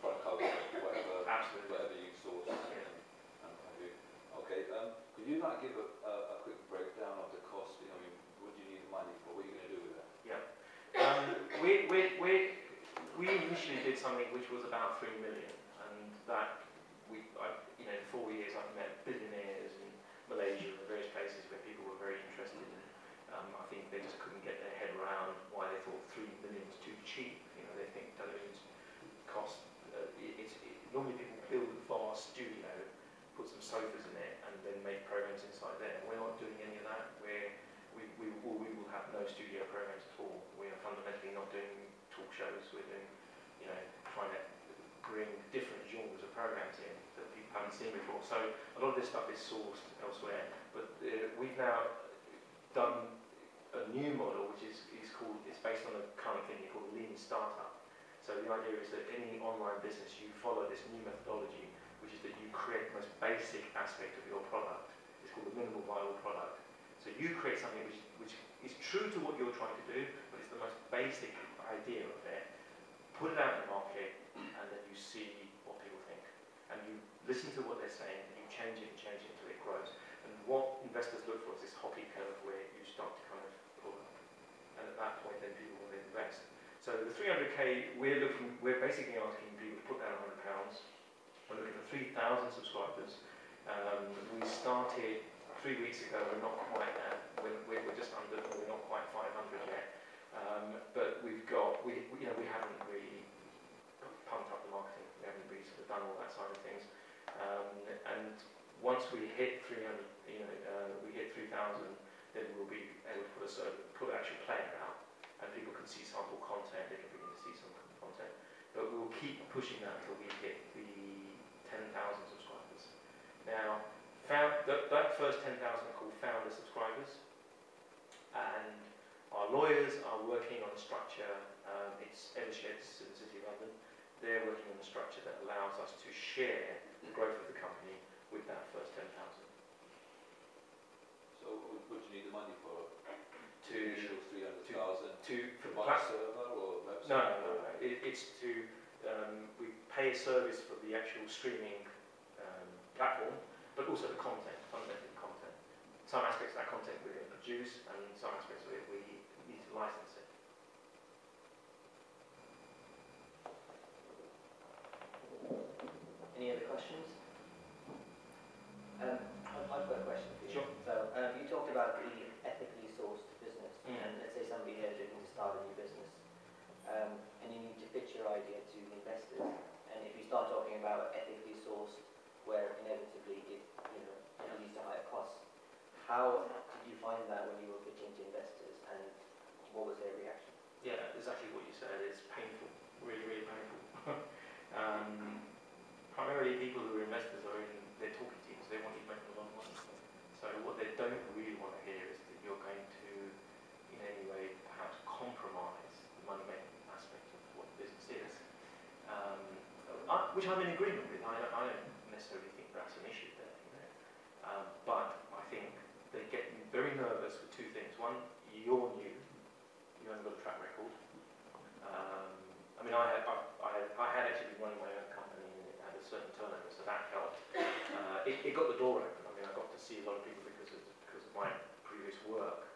J: front covers,
B: Absolutely.
J: whatever you source.
B: Yeah.
J: And have you. Okay. Could you not give a quick breakdown of the cost? What do you need the money for? What are you going to do with that?
B: Yeah. We initially did something which was about 3 million, and that in 4 years I've met billionaires in Malaysia and various places where people were very interested in. I think they just couldn't get their head around why they thought 3 million was too cheap. They think televisions cost. Normally people build a vast studio, put some sofas in it, and then make programs inside there. We're not doing any of that. We will have no studio programs at all. We are fundamentally not doing talk shows. We're doing, trying to bring different genres of programs in that people haven't seen before. So a lot of this stuff is sourced elsewhere. But we've now done a new model, which is based on a current thing called lean startup. So the idea is that any online business, you follow this new methodology, which is that you create the most basic aspect of your product. It's called the minimal viable product. So you create something which is true to what you're trying to do, but it's the most basic idea of it. Put it out in the market, and then you see what people think. And you listen to what they're saying, and you change it until it grows. And what investors look for is this hockey curve where you start to kind of pull up. And at that point, then people will invest. So the 300k, we're basically asking people to put down £100. We're looking for 3,000 subscribers. We started 3 weeks ago. We're not quite at. We're just under. We're not quite 500 yet. But we haven't really pumped up the marketing. We haven't really sort of done all that side of things. And once we hit 300, we hit 3,000, then we'll be able to put an actual player out, and people can see sample content. They can begin to see some content. But we'll keep pushing that until we hit the 10,000 subscribers. Now, that first 10,000 are called founder subscribers, and our lawyers are working on a structure. It's Eversheds in the City of London. They're working on a structure that allows us to share the growth of the company with that first 10,000.
J: So, what do you need the money for?
B: To
J: initial 300,000
B: for
J: buy a server or website?
B: No. It's to we pay a service for the actual streaming platform, but also the content, fundamentally the content. Some aspects of that content we're going to produce, and some aspects of it we need to license it.
A: Any other questions? talking about ethically sourced, where inevitably it leads to higher costs. How did you find that when you were pitching to investors, and what was their reaction?
G: Yeah, exactly what you said. It's painful, really, really painful. Primarily, people who are investors are in their talking teams. They want you to make a lot of money. So what they don't really want to hear is that you're going to, in any way, perhaps compromise the money-making aspect of what the business is, which I'm in agreement with. I don't necessarily think that's an issue there, but I think they get very nervous with two things. One, you're new, you haven't got a track record. I mean, I had actually been running my own company and it had a certain turnover, so that helped. It got the door open. I mean, I got to see a lot of people because of my previous work,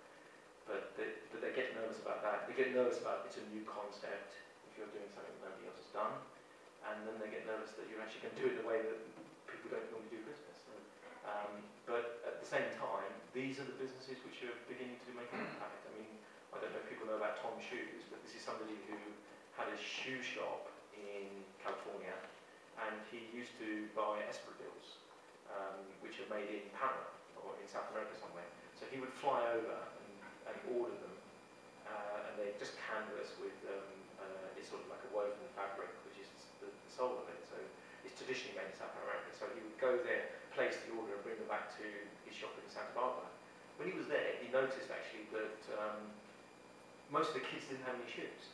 G: but they get nervous about that. They get nervous about it's a new concept if you're doing something that nobody else has done, and then they get nervous that you're actually going to do it in a way that people don't normally do business. But at the same time, these are the businesses which are beginning to make an impact. I mean, I don't know if people know about Tom Shoes, but this is somebody who had a shoe shop in California, and he used to buy aspirational, which are made in Panama or in South America somewhere. So he would fly over and order them, and they just canvas with it's sort of like a woven fabric, which is the sole of it. So it's traditionally made in South America. So he would go there, place the order, and bring them back to his shop in Santa Barbara. When he was there, he noticed actually that most of the kids didn't have any shoes.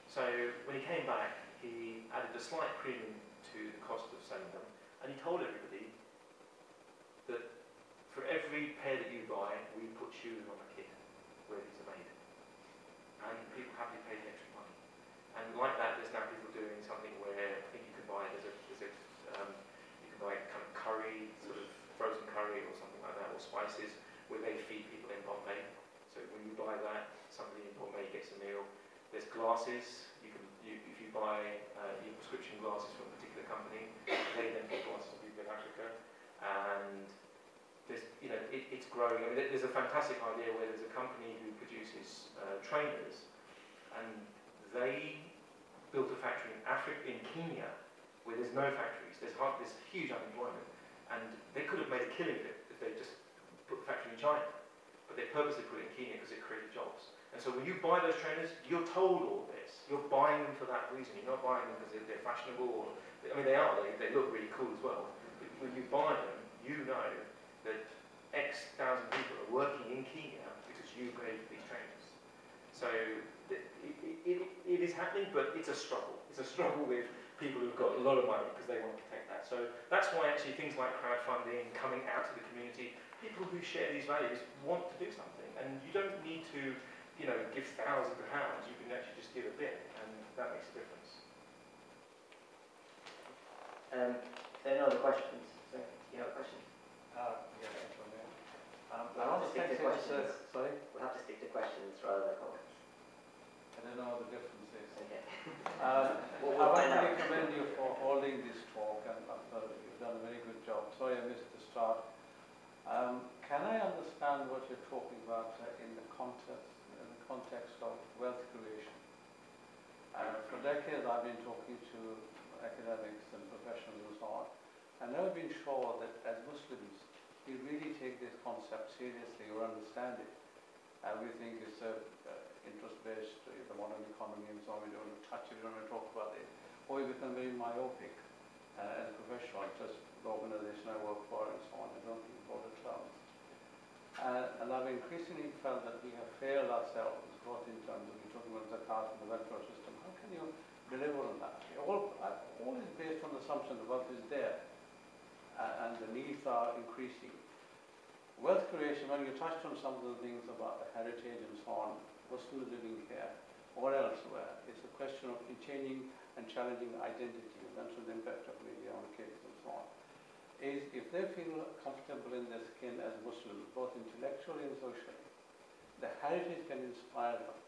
G: So when he came back, he added a slight premium to the cost of selling them, and he told everybody that for every pair that you buy, we put shoes on a kit where these are made. And people happily paid the extra money. And like that, there's now people doing something where I think you can buy, you can buy kind of curry, sort of frozen curry or something like that, or spices, where they feed people in Bombay. So when you buy that, somebody in Bombay gets a meal. There's glasses. If you buy your prescription glasses from a particular company, they then get glasses to people in Africa. And there's, it's growing. I mean, there's a fantastic idea where there's a company who produces trainers, and they built a factory in Kenya, where there's no factories. There's huge unemployment, and they could have made a killing of it if they just put the factory in China. But they purposely put it in Kenya because it created jobs. And so when you buy those trainers, you're told all this. You're buying them for that reason. You're not buying them because they're fashionable. Or, I mean, they are. They look really cool as well. But when you buy them, you know that X thousand people are working in Kenya because you created these trainers. So it is happening, but it's a struggle. It's a struggle with people who've got a lot of money because they want to protect that. So that's why actually things like crowdfunding, coming out to the community, people who share these values want to do something. And you don't need to give thousands of pounds. You can actually just give a bit, and that makes a difference.
A: There are no other questions. So, do you have a question? We'll have to stick to questions.
K: Sorry?
A: We'll have to stick to questions rather than comments.
K: I don't know what the difference is.
A: Okay.
K: I want to commend you for holding this talk, and you've done a very good job. Sorry I missed the start. Can I understand what you're talking about in the context of wealth creation? For decades I've been talking to academics and professionals and so on, and I've been sure that as Muslims we really take this concept seriously or understand it. We think it's interest-based, the modern economy and so on, we don't want to touch it, we don't want to talk about it. Or we become very myopic as a professional, just the organization I work for and so on, I don't think about the terms. And I've increasingly felt that we have failed ourselves, both in terms of we're talking about zakat and the welfare system. How can you deliver on that? All is based on the assumption the wealth is there and the needs are increasing. Wealth creation, when you touched on some of the things about the heritage and so on, Muslims living here or elsewhere, it's a question of changing and challenging identity. That's the impact of media on kids and so on. If they feel comfortable in their skin as Muslims, both intellectually and socially, the heritage can inspire them.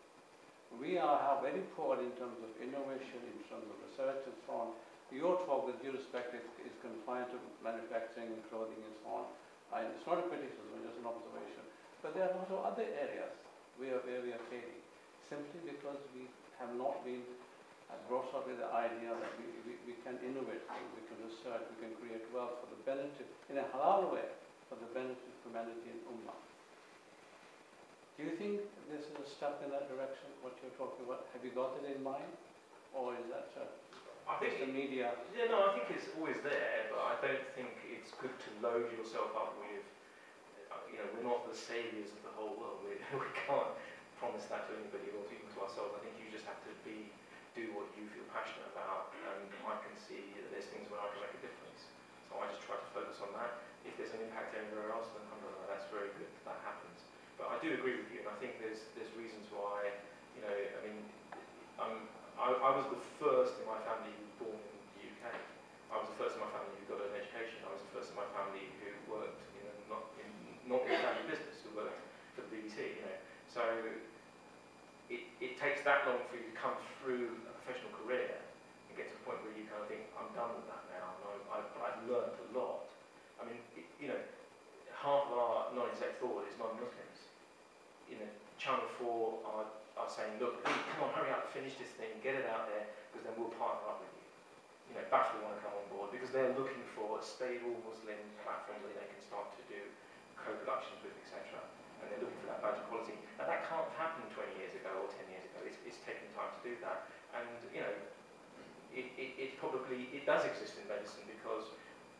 K: We are very poor in terms of innovation, in terms of research and so on. Your talk, with due respect, is confined to manufacturing and clothing and so on. It's not a criticism, just an observation. But there are also other areas where we are failing, simply because we have not been brought up with the idea that we can and innovating, we can research, we can create wealth for the benefit, in a halal way, for the benefit of humanity and ummah. Do you think this is a step in that direction, what you're talking about? Have you got it in mind? Or is that
G: I think
K: just the media?
G: Yeah, no, I think it's always there, but I don't think it's good to load yourself up with, we're not the saviours of the whole world. We can't promise that to anybody or even to ourselves. I think you just have to do what you feel passionate about, and I can see that there's things where I can make a difference. So I just try to focus on that. If there's an impact anywhere else, then alhamdulillah, that's very good that happens. But I do agree with you, and I think there's reasons why, I was the first in my family who was born in the UK. I was the first in my family who got an education. I was the first in my family who worked not in the family business, who worked for the BBC. So it takes that long for you to come through a professional career and get to the point where you kind of think, I'm done with that now. And I've learned a lot. I mean, half of our non-exec thought is non-Muslims. Channel 4 are saying, look, come on, hurry up, finish this thing, get it out there, because then we'll partner up with you. BAFTA want to come on board because they're looking for a stable Muslim platform that they can start to do co-productions with, etc. And they're looking for that badge of quality. Now that can't have happened 20 years ago or 10 years ago. It's taken time to do that. And it does exist in medicine because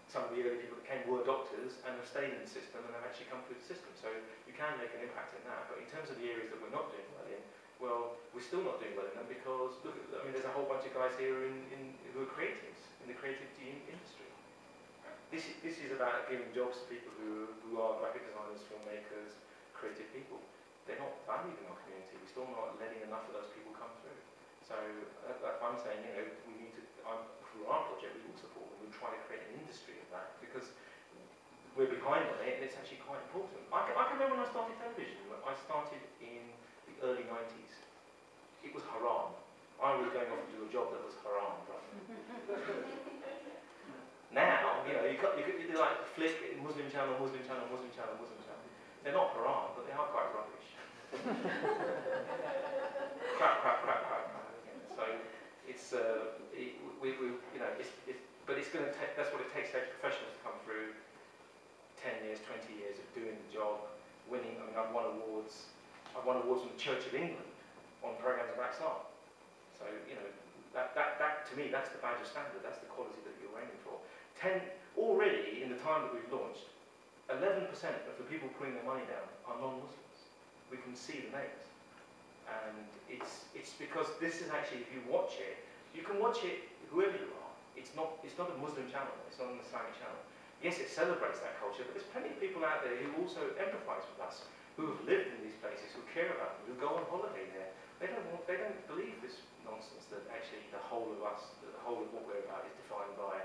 G: some of the early people that came were doctors and have stayed in the system and have actually come through the system. So you can make an impact in that. But in terms of the areas that we're not doing well in, well, we're still not doing well in them because, look, there's a whole bunch of guys here who are creatives in the creativity industry. This is about giving jobs to people who are graphic designers, filmmakers, creative people. They're not valued in our community. We're still not letting enough of those people come through. So I'm saying, we need to, through our project, we will support them. We'll try to create an industry of that because we're behind on it and it's actually quite important. I can remember when I started television. I started in the early 90s. It was haram. I was going off to do a job that was haram. Now, you could like flick Muslim channel, Muslim channel, Muslim channel, Muslim channel. They're not haram, but they are quite rubbish. crap. So it's but it's going to take. That's what it takes professionals to come through. 10 years, 20 years of doing the job, winning. I mean, I've won awards. I've won awards from the Church of England on programs of Islam. So that to me, that's the badge of standard. That's the quality that you're aiming for. Already in the time that we've launched, 11% of the people putting their money down are non-Muslims. We can see the names, and it's because this is actually, if you watch it, you can watch it whoever you are. It's not a Muslim channel. It's not an Islamic channel. Yes, it celebrates that culture, but there's plenty of people out there who also empathise with us, who have lived in these places, who care about them, who go on holiday there. They don't believe this nonsense that actually the whole of us, the whole of what we're about is defined by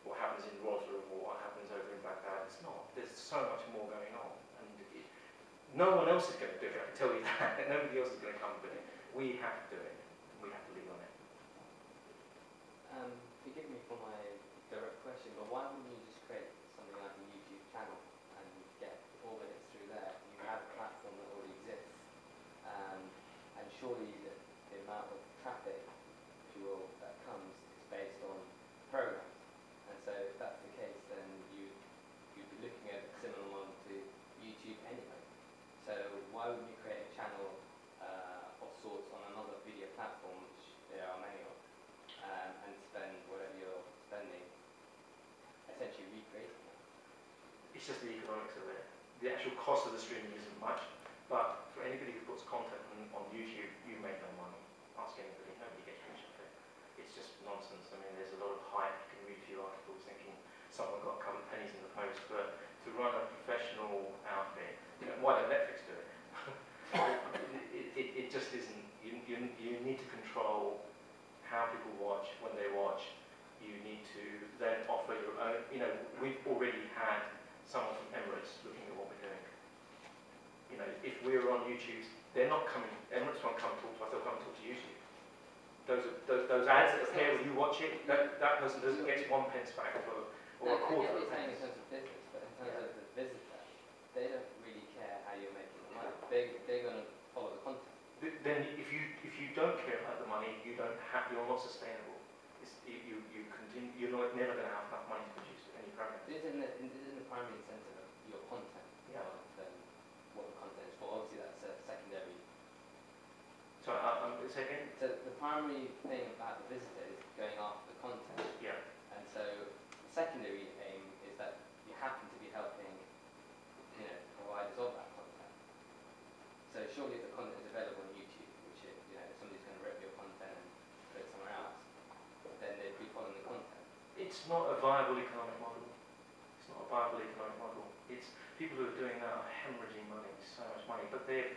G: what happens in Rotherham or what happens over in Baghdad. It's not. There's so much more going on, and no one else is going to do it. I can tell you that. Nobody else is going to come do it. We have to do it. We have to lead on it.
L: Forgive me for my direct question, but why wouldn't you just create something like a YouTube channel and get 4 minutes through there? You have a platform that already exists, and surely the amount of traffic, if you will, that comes is based on programs. And so if that's the case, then you'd be looking at a similar one to YouTube anyway. So why wouldn't you create a channel of sorts on another video platform, which there are many of, and spend whatever you're spending essentially recreating it?
G: It's just the economics of it. The actual cost of the streaming isn't much, but for anybody who puts content on YouTube, you make no money. Ask anybody, nobody gets rich off it. It's just nonsense. I mean, there's a lot of hype. You can read a few articles thinking someone got a couple of pennies in the post, but to run a professional outfit, why don't Netflix do it? it just isn't. You need to control how people watch, when they watch. You need to then offer your own. We've already had someone from Emirates looking at what we're doing. If we're on YouTube, they're not coming. Emirates won't come talk to us. They'll come talk to YouTube. Those ads that appear when you watch it, that person doesn't get 1 pence back or a quarter of a pence.
L: In terms of business, but in terms of the visitor, they don't really care how you're making the money. They're going to follow the content.
G: Then if you don't care about the money, you're not sustainable. never going to have enough money to produce any programs.
L: Isn't the primary incentive of your content
G: Yeah.
L: rather than what the content is for? Obviously, that's a secondary.
G: So I'm say again.
L: So the primary thing about the visitor is going after the content.
G: Yeah.
L: And so the secondary aim is that you happen to be helping, providers of that content. So surely if the content is available on YouTube, which if somebody's going to rip your content and put it somewhere else, then they'd be following the content.
G: It's not a viable economic model. It's not a viable economic model. It's people who are doing that are hemorrhaging money, so much money. But they're,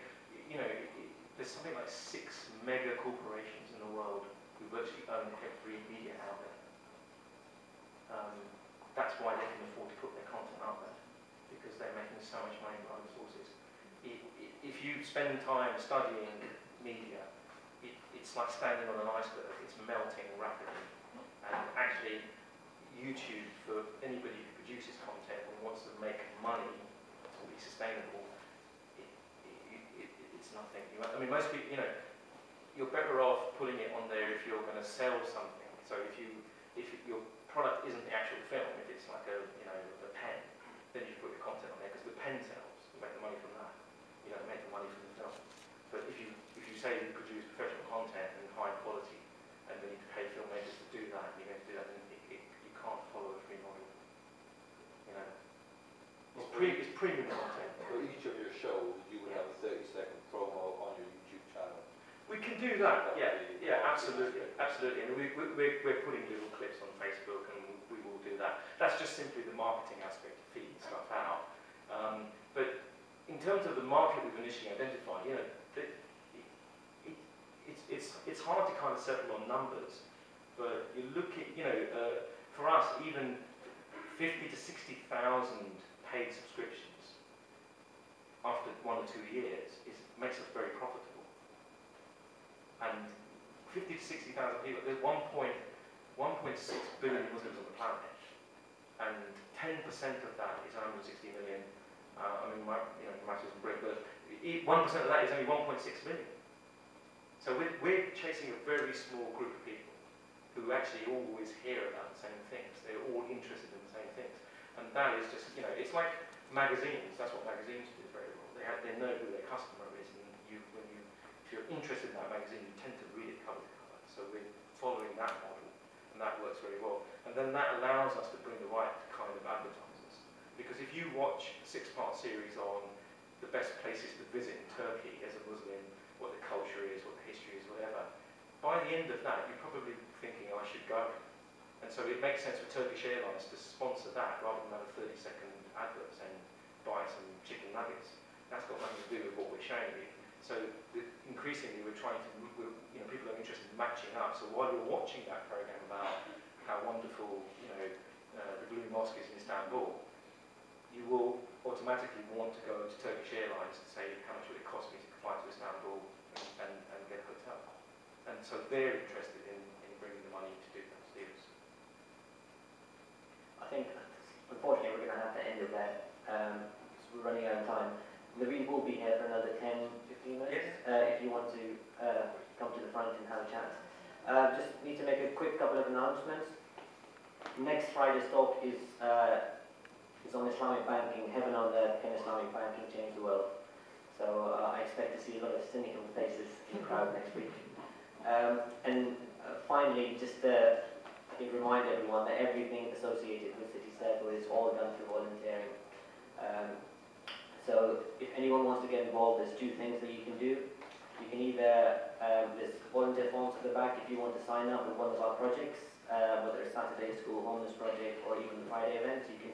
G: there's something like 6 mega corporations in the world who virtually own every media outlet. That's why they can afford to put their content out there, because they're making so much money from other sources. If you spend time studying media, it's like standing on an iceberg. It's melting rapidly. And actually, YouTube, for anybody who produces content and wants to make money to be sustainable, it's nothing. Most people, you're better off putting it on there if you're going to sell something. So if your product isn't the actual film, if it's like a pen, then you put your content on there because the pen sells. You make the money from that. You don't make the money from the film. But if you say you produce professional content and high quality, and then you need to pay filmmakers to do that, and you're going to do that, then you can't follow a free model. It's premium content.
J: For each of your shows, you would have a 30-second promo on your YouTube channel.
G: We can do that, yeah, absolutely. And we're putting little clips on Facebook, and we will do that. That's just simply the marketing aspect of feeding stuff out. But in terms of the market we've initially identified, it's hard to kind of settle on numbers. But you look at, for us, even 50 to 60,000 paid subscriptions after 1 or 2 years makes us very profitable. And 50 to 60,000 people, there's 1.6 billion Muslims on the planet, and 10% of that is 160 million. Maths isn't great, but 1% of that is only 1.6 million. So we're chasing a very small group of people who actually always hear about the same things. They're all interested in the same things. And that is just, it's like magazines. That's what magazines do very well. They know who their customer is, and if you're interested in that magazine, you tend to read it cover to cover. So we're following that model, and that works very well. And then that allows us to bring the right kind of advertisers. Because if you watch a 6-part series on the best places to visit in Turkey as a Muslim, what the culture is, what the history is, whatever, by the end of that, you're probably thinking, I should go. And so it makes sense for Turkish Airlines to sponsor that rather than have a 30-second advert saying, buy some chicken nuggets. That's got nothing to do with what we're showing you. So increasingly, we're trying to, people are interested in matching up. So while you're watching that program about how wonderful, the Blue Mosque is in Istanbul, you will automatically want to go to Turkish Airlines to say, how much would it cost me to fly to Istanbul and get a hotel? And so they're interested in bringing the money to do those deals.
A: I think, unfortunately, we're going to have to end it there. So we're running out of time. Navid will be here for another 10, 15 minutes if you want to come to the front and have a chat. Just need to make a quick couple of announcements. Next Friday's talk is on Islamic banking. Heaven on earth, can Islamic banking change the world? So I expect to see a lot of cynical faces in the crowd next week. Finally, just I think remind everyone that everything associated with City Circle is all done through volunteering. So if anyone wants to get involved, there's 2 things that you can do. You can either, there's volunteer forms at the back if you want to sign up with one of our projects, whether it's Saturday School Homeless Project or even the Friday events, you can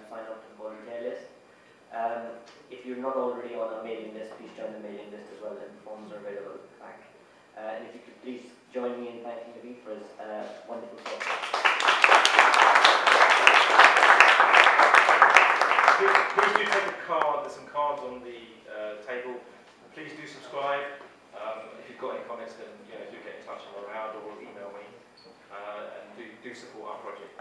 A: sign up to the volunteer list. If you're not already on our mailing list, please join the mailing list as well, and forms are available at the back. And if you could please join me in thanking Navid for his wonderful talk.
G: Please do take a card. There's some cards on the table. Please do subscribe. If you've got any comments, then do get in touch. I'm around, or email me, and do support our project.